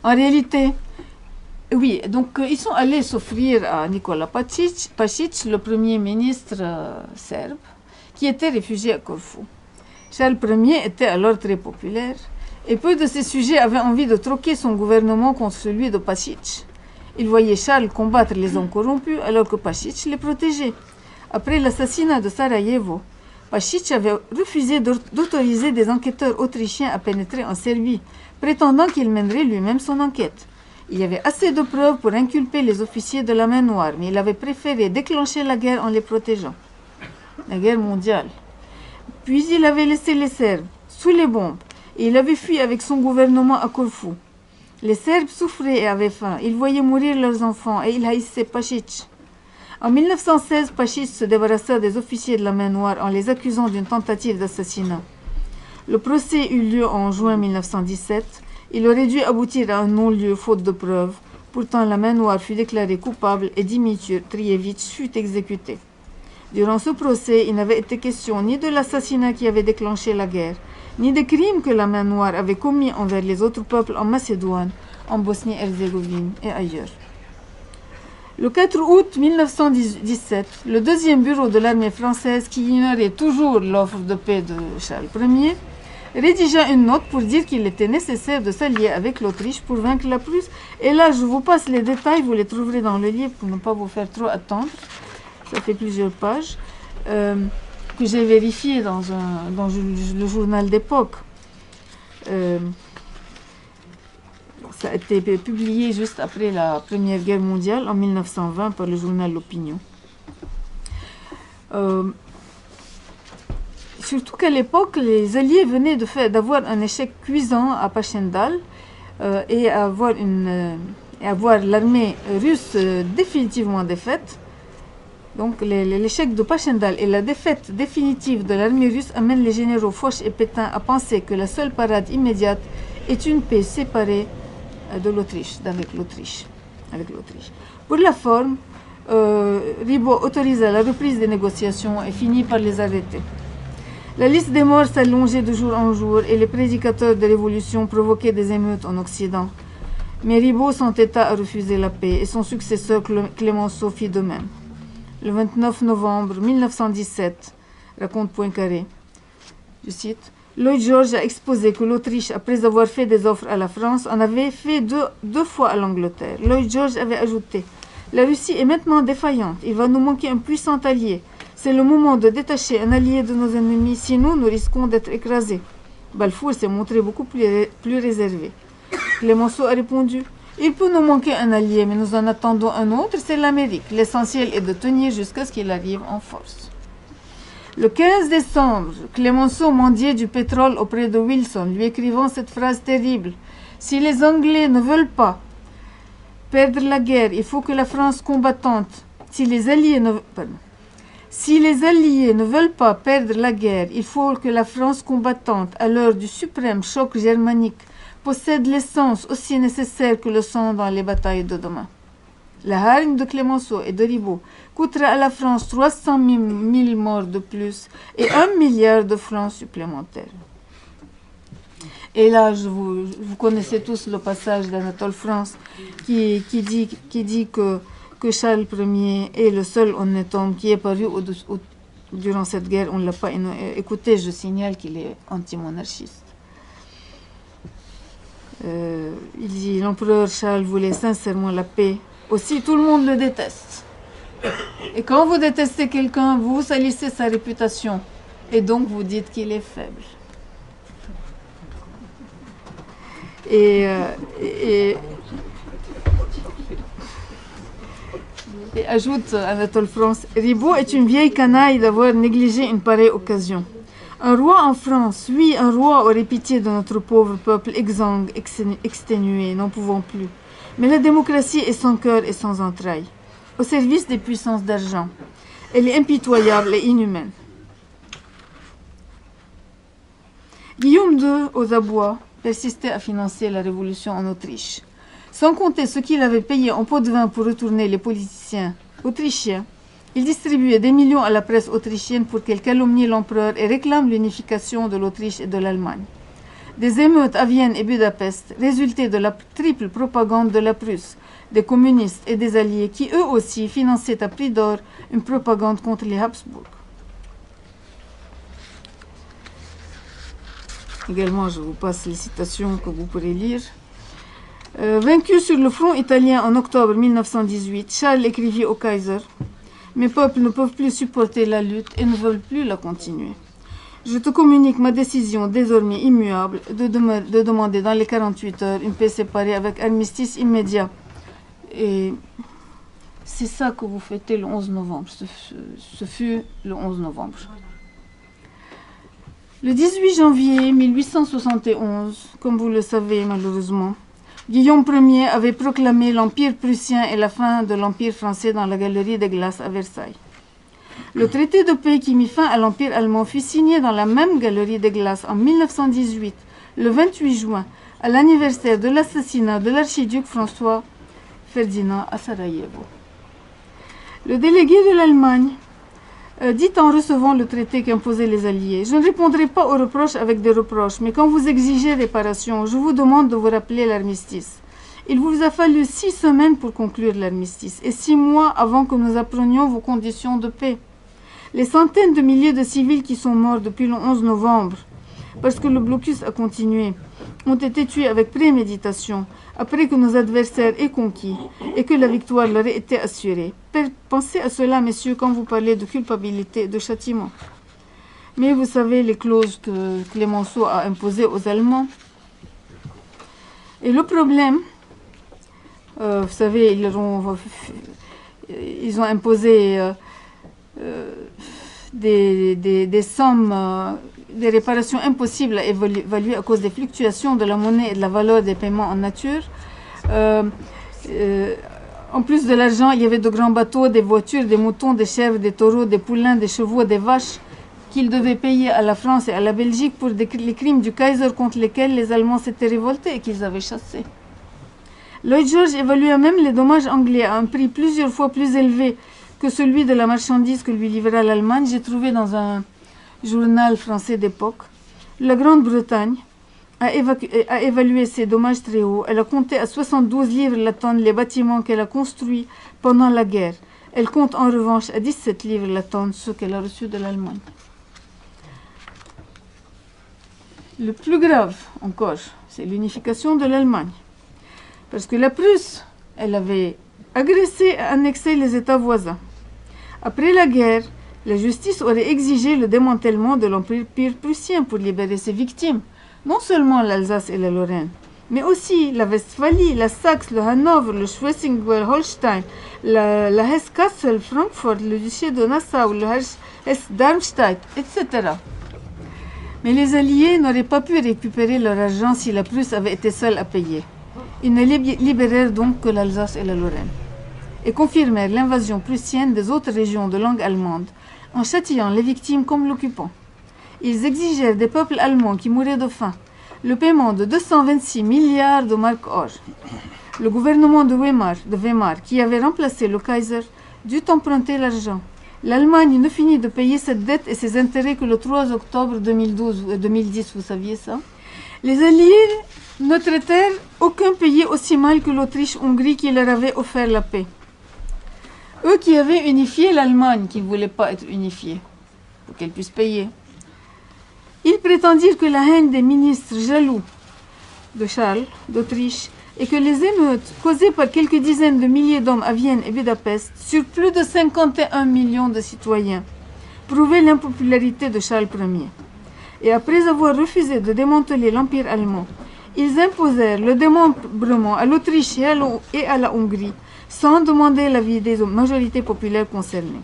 En réalité, oui, donc ils sont allés s'offrir à Nikola Pašić, le premier ministre serbe, qui était réfugié à Corfou. Charles Ier était alors très populaire, et peu de ses sujets avaient envie de troquer son gouvernement contre celui de Pašić. Ils voyaient Charles combattre les hommes corrompus, alors que Pašić les protégeait. Après l'assassinat de Sarajevo, Pašić avait refusé d'autoriser des enquêteurs autrichiens à pénétrer en Serbie, prétendant qu'il mènerait lui-même son enquête. Il y avait assez de preuves pour inculper les officiers de la main noire, mais il avait préféré déclencher la guerre en les protégeant. La guerre mondiale. Puis il avait laissé les Serbes sous les bombes, et il avait fui avec son gouvernement à Corfou. Les Serbes souffraient et avaient faim, ils voyaient mourir leurs enfants, et ils haïssaient Pašić. En 1916, Pašić se débarrassa des officiers de la main noire en les accusant d'une tentative d'assassinat. Le procès eut lieu en juin 1917. Il aurait dû aboutir à un non-lieu faute de preuves. Pourtant, la main noire fut déclarée coupable et Dimitrievitch fut exécuté. Durant ce procès, il n'avait été question ni de l'assassinat qui avait déclenché la guerre, ni des crimes que la main noire avait commis envers les autres peuples en Macédoine, en Bosnie-Herzégovine et ailleurs. Le 4 août 1917, le deuxième bureau de l'armée française, qui ignorait toujours l'offre de paix de Charles Ier, rédigea une note pour dire qu'il était nécessaire de s'allier avec l'Autriche pour vaincre la Prusse. Et là, je vous passe les détails, vous les trouverez dans le livre pour ne pas vous faire trop attendre. Ça fait plusieurs pages, que j'ai vérifié dans le journal d'époque. Ça a été publié juste après la Première Guerre mondiale, en 1920, par le journal L'Opinion. Surtout qu'à l'époque, les Alliés venaient d'avoir un échec cuisant à Passchendaele et avoir l'armée russe définitivement défaite. Donc l'échec de Passchendaele et la défaite définitive de l'armée russe amènent les généraux Foch et Pétain à penser que la seule parade immédiate est une paix séparée de l'Autriche, avec l'Autriche. Pour la forme, Ribot autorisa la reprise des négociations et finit par les arrêter. La liste des morts s'allongeait de jour en jour et les prédicateurs de révolution provoquaient des émeutes en Occident. Mais Ribaud s'entêta à refuser la paix et son successeur Clémenceau fit de même. Le 29 novembre 1917, raconte Poincaré, je cite, Lloyd George a exposé que l'Autriche, après avoir fait des offres à la France, en avait fait deux fois à l'Angleterre. Lloyd George avait ajouté « La Russie est maintenant défaillante. Il va nous manquer un puissant allié. C'est le moment de détacher un allié de nos ennemis, sinon nous risquons d'être écrasés. » Balfour s'est montré beaucoup plus réservé. Clémenceau a répondu « Il peut nous manquer un allié, mais nous en attendons un autre, c'est l'Amérique. L'essentiel est de tenir jusqu'à ce qu'il arrive en force. » Le 15 décembre, Clémenceau mendiait du pétrole auprès de Wilson, lui écrivant cette phrase terrible. « Si les Anglais ne veulent pas perdre la guerre, il faut que la France combattante... Si les Alliés ne veulent pas perdre la guerre, il faut que la France combattante, à l'heure du suprême choc germanique, possède l'essence aussi nécessaire que le sang dans les batailles de demain. » La hargne de Clémenceau et de Ribaud coûtera à la France 300 000 morts de plus et 1 milliard de francs supplémentaires. Et là, vous connaissez tous le passage d'Anatole France qui dit que Charles Ier est le seul honnête homme qui est paru durant cette guerre. On ne l'a pas écouté, je signale qu'il est anti-monarchiste. Il dit « L'empereur Charles voulait sincèrement la paix. Aussi, tout le monde le déteste. Et quand vous détestez quelqu'un, vous salissez sa réputation. Et donc, vous dites qu'il est faible. » Et ajoute Anatole France, « Ribaud est une vieille canaille d'avoir négligé une pareille occasion. Un roi en France, oui, un roi aurait pitié de notre pauvre peuple exsangue, exténué, n'en pouvant plus. Mais la démocratie est sans cœur et sans entrailles, au service des puissances d'argent. Elle est impitoyable et inhumaine. » Guillaume II, aux abois, persistait à financer la révolution en Autriche. Sans compter ce qu'il avait payé en pot de vin pour retourner les politiciens autrichiens, il distribuait des millions à la presse autrichienne pour qu'elle calomnie l'empereur et réclame l'unification de l'Autriche et de l'Allemagne. Des émeutes à Vienne et Budapest résultaient de la triple propagande de la Prusse, des communistes et des alliés qui eux aussi finançaient à prix d'or une propagande contre les Habsbourg. Également, je vous passe les citations que vous pourrez lire. Vaincu sur le front italien en octobre 1918, Charles écrivit au Kaiser « Mes peuples ne peuvent plus supporter la lutte et ne veulent plus la continuer. Je te communique ma décision désormais immuable de demander dans les 48 heures une paix séparée avec armistice immédiat. » Et c'est ça que vous fêtez le 11 novembre. Ce fut le 11 novembre. Le 18 janvier 1871, comme vous le savez malheureusement, Guillaume Ier avait proclamé l'Empire prussien et la fin de l'Empire français dans la Galerie des Glaces à Versailles. Le traité de paix qui mit fin à l'Empire allemand fut signé dans la même Galerie des Glaces en 1918, le 28 juin, à l'anniversaire de l'assassinat de l'archiduc François Ferdinand à Sarajevo. Le délégué de l'Allemagne dit en recevant le traité qu'imposaient les Alliés, « Je ne répondrai pas aux reproches avec des reproches, mais quand vous exigez réparation, je vous demande de vous rappeler l'armistice. Il vous a fallu 6 semaines pour conclure l'armistice, et 6 mois avant que nous apprenions vos conditions de paix. Les centaines de milliers de civils qui sont morts depuis le 11 novembre, parce que le blocus a continué, ont été tués avec préméditation, après que nos adversaires aient conquis et que la victoire leur ait été assurée. Pensez à cela, messieurs, quand vous parlez de culpabilité et de châtiment. » Mais vous savez les clauses que Clémenceau a imposées aux Allemands. Et le problème, vous savez, ils ont imposé des sommes, des réparations impossibles à évaluer à cause des fluctuations de la monnaie et de la valeur des paiements en nature. En plus de l'argent, il y avait de grands bateaux, des voitures, des moutons, des chèvres, des taureaux, des poulains, des chevaux, des vaches qu'ils devaient payer à la France et à la Belgique pour les crimes du Kaiser contre lesquels les Allemands s'étaient révoltés et qu'ils avaient chassés. Lloyd George évalua même les dommages anglais à un prix plusieurs fois plus élevé que celui de la marchandise que lui livra l'Allemagne. J'ai trouvé dans journal français d'époque, la Grande-Bretagne a évalué ses dommages très haut. Elle a compté à 72 livres la tonne les bâtiments qu'elle a construits pendant la guerre. Elle compte en revanche à 17 livres la tonne ceux qu'elle a reçus de l'Allemagne. Le plus grave encore, c'est l'unification de l'Allemagne. Parce que la Prusse, elle avait agressé et annexé les États voisins. Après la guerre, la justice aurait exigé le démantèlement de l'Empire prussien pour libérer ses victimes. Non seulement l'Alsace et la Lorraine, mais aussi la Westphalie, la Saxe, le Hanovre, le Schleswig-Holstein, la Hesse-Kassel, Francfort, le duché de Nassau, le Hesse-Darmstadt, etc. Mais les Alliés n'auraient pas pu récupérer leur argent si la Prusse avait été seule à payer. Ils ne libérèrent donc que l'Alsace et la Lorraine, et confirmèrent l'invasion prussienne des autres régions de langue allemande, en châtillant les victimes comme l'occupant. Ils exigèrent des peuples allemands qui mouraient de faim le paiement de 226 milliards de marks or. Le gouvernement de Weimar, qui avait remplacé le Kaiser, dut emprunter l'argent. L'Allemagne ne finit de payer cette dette et ses intérêts que le 3 octobre 2010, vous saviez ça? Les Alliés ne traitèrent aucun pays aussi mal que l'Autriche-Hongrie qui leur avait offert la paix. Eux qui avaient unifié l'Allemagne, qui ne voulait pas être unifiée, pour qu'elle puisse payer. Ils prétendirent que la haine des ministres jaloux de Charles d'Autriche et que les émeutes causées par quelques dizaines de milliers d'hommes à Vienne et Budapest sur plus de 51 millions de citoyens prouvaient l'impopularité de Charles Ier. Et après avoir refusé de démanteler l'Empire allemand, ils imposèrent le démembrement à l'Autriche et à la Hongrie sans demander l'avis des majorités populaires concernées.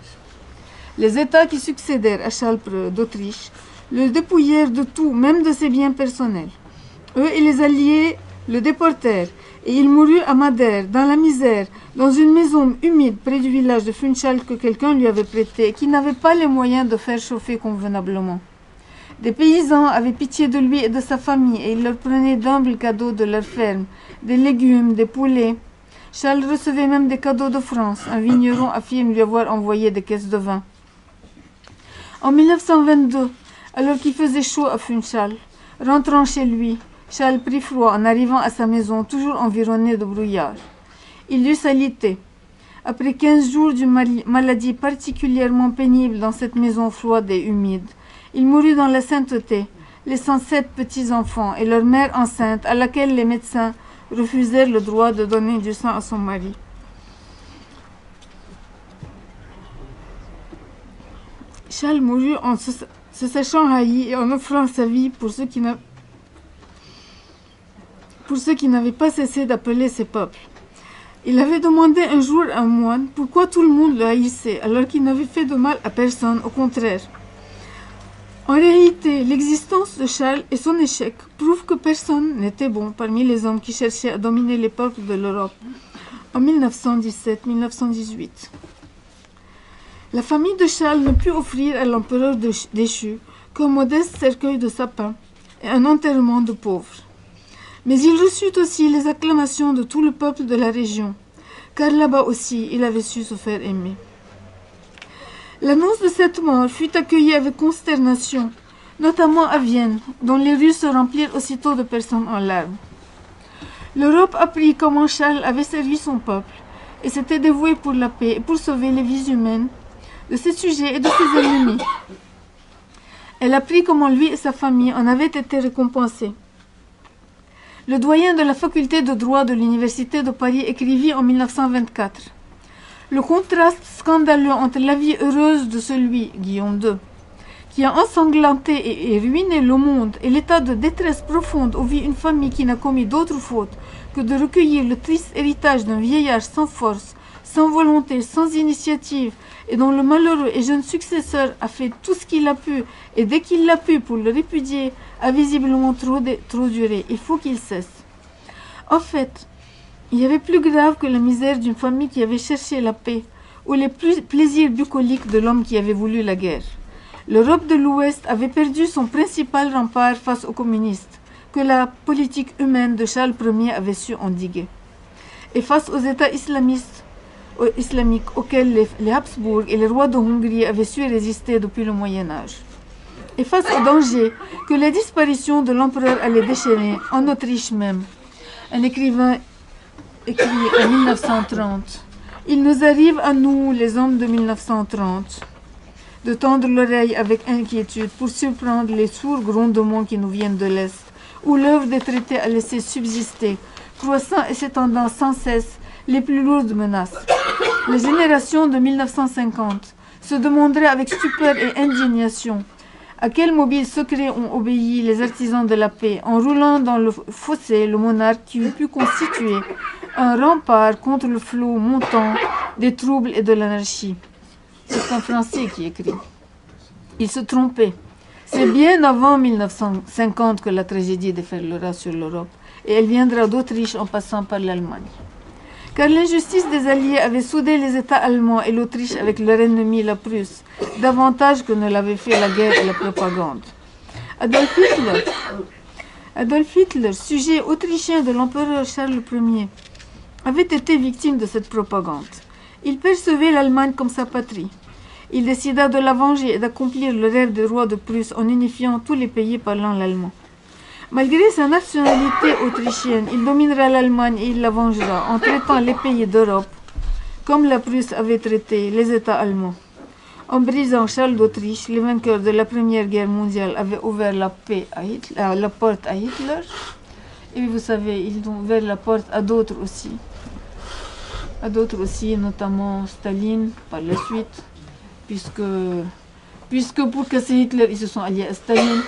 Les États qui succédèrent à Charles d'Autriche le dépouillèrent de tout, même de ses biens personnels. Eux et les Alliés le déportèrent, et il mourut à Madère, dans la misère, dans une maison humide près du village de Funchal que quelqu'un lui avait prêté et qui n'avait pas les moyens de faire chauffer convenablement. Des paysans avaient pitié de lui et de sa famille, et ils leur prenaient d'humbles cadeaux de leur ferme, des légumes, des poulets. Charles recevait même des cadeaux de France. Un vigneron affirme lui avoir envoyé des caisses de vin. En 1922, alors qu'il faisait chaud à Funchal, rentrant chez lui, Charles prit froid en arrivant à sa maison, toujours environné de brouillard. Il eut salité. Après 15 jours d'une maladie particulièrement pénible dans cette maison froide et humide, il mourut dans la sainteté, laissant 7 petits-enfants et leur mère enceinte, à laquelle les médecins refusèrent le droit de donner du sang à son mari. Charles mourut en se sachant haï et en offrant sa vie pour ceux qui n'avaient pas cessé d'appeler ses peuples. Il avait demandé un jour à un moine pourquoi tout le monde le haïssait alors qu'il n'avait fait de mal à personne, au contraire. En réalité, l'existence de Charles et son échec prouvent que personne n'était bon parmi les hommes qui cherchaient à dominer les peuples de l'Europe en 1917-1918. La famille de Charles ne put offrir à l'empereur déchu qu'un modeste cercueil de sapin et un enterrement de pauvres. Mais il reçut aussi les acclamations de tout le peuple de la région, car là-bas aussi il avait su se faire aimer. L'annonce de cette mort fut accueillie avec consternation, notamment à Vienne, dont les rues se remplirent aussitôt de personnes en larmes. L'Europe apprit comment Charles avait servi son peuple et s'était dévoué pour la paix et pour sauver les vies humaines de ses sujets et de ses ennemis. Elle apprit comment lui et sa famille en avaient été récompensés. Le doyen de la faculté de droit de l'Université de Paris écrivit en 1924 « Le contraste scandaleux entre la vie heureuse de celui, Guillaume II, qui a ensanglanté et ruiné le monde, et l'état de détresse profonde où vit une famille qui n'a commis d'autre faute que de recueillir le triste héritage d'un vieillard sans force, sans volonté, sans initiative, et dont le malheureux et jeune successeur a fait tout ce qu'il a pu, et dès qu'il l'a pu pour le répudier, a visiblement trop duré. Il faut qu'il cesse. » En fait, il y avait plus grave que la misère d'une famille qui avait cherché la paix, ou les plaisirs bucoliques de l'homme qui avait voulu la guerre. L'Europe de l'Ouest avait perdu son principal rempart face aux communistes, que la politique humaine de Charles Ier avait su endiguer. Et face aux États islamiques auxquels les Habsbourg et les rois de Hongrie avaient su résister depuis le Moyen-Âge. Et face au danger que la disparition de l'empereur allait déchaîner, en Autriche même, un écrivain écrit en 1930, « Il nous arrive à nous, les hommes de 1930, de tendre l'oreille avec inquiétude pour surprendre les sourds grondements qui nous viennent de l'Est, où l'œuvre des traités a laissé subsister, croissant et s'étendant sans cesse, les plus lourdes menaces. Les générations de 1950 se demanderaient avec stupeur et indignation à quel mobile secret ont obéi les artisans de la paix en roulant dans le fossé le monarque qui eût pu constituer un rempart contre le flot montant des troubles et de l'anarchie. » C'est un Français qui écrit. Il se trompait. C'est bien avant 1950 que la tragédie déferlera sur l'Europe, et elle viendra d'Autriche en passant par l'Allemagne. Car l'injustice des Alliés avait soudé les États allemands et l'Autriche avec leur ennemi, la Prusse, davantage que ne l'avait fait la guerre et la propagande. Adolf Hitler, sujet autrichien de l'empereur Charles Ier, avait été victime de cette propagande. Il percevait l'Allemagne comme sa patrie. Il décida de la venger et d'accomplir le rêve du roi de Prusse en unifiant tous les pays parlant l'allemand. Malgré sa nationalité autrichienne, il dominera l'Allemagne et il la vengera en traitant les pays d'Europe comme la Prusse avait traité les États allemands. En brisant Charles d'Autriche, les vainqueurs de la Première Guerre mondiale avaient ouvert la porte à Hitler. Et vous savez, ils ont ouvert la porte à d'autres aussi. Notamment Staline par la suite, puisque pour casser Hitler, ils se sont alliés à Staline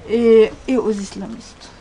et aux islamistes.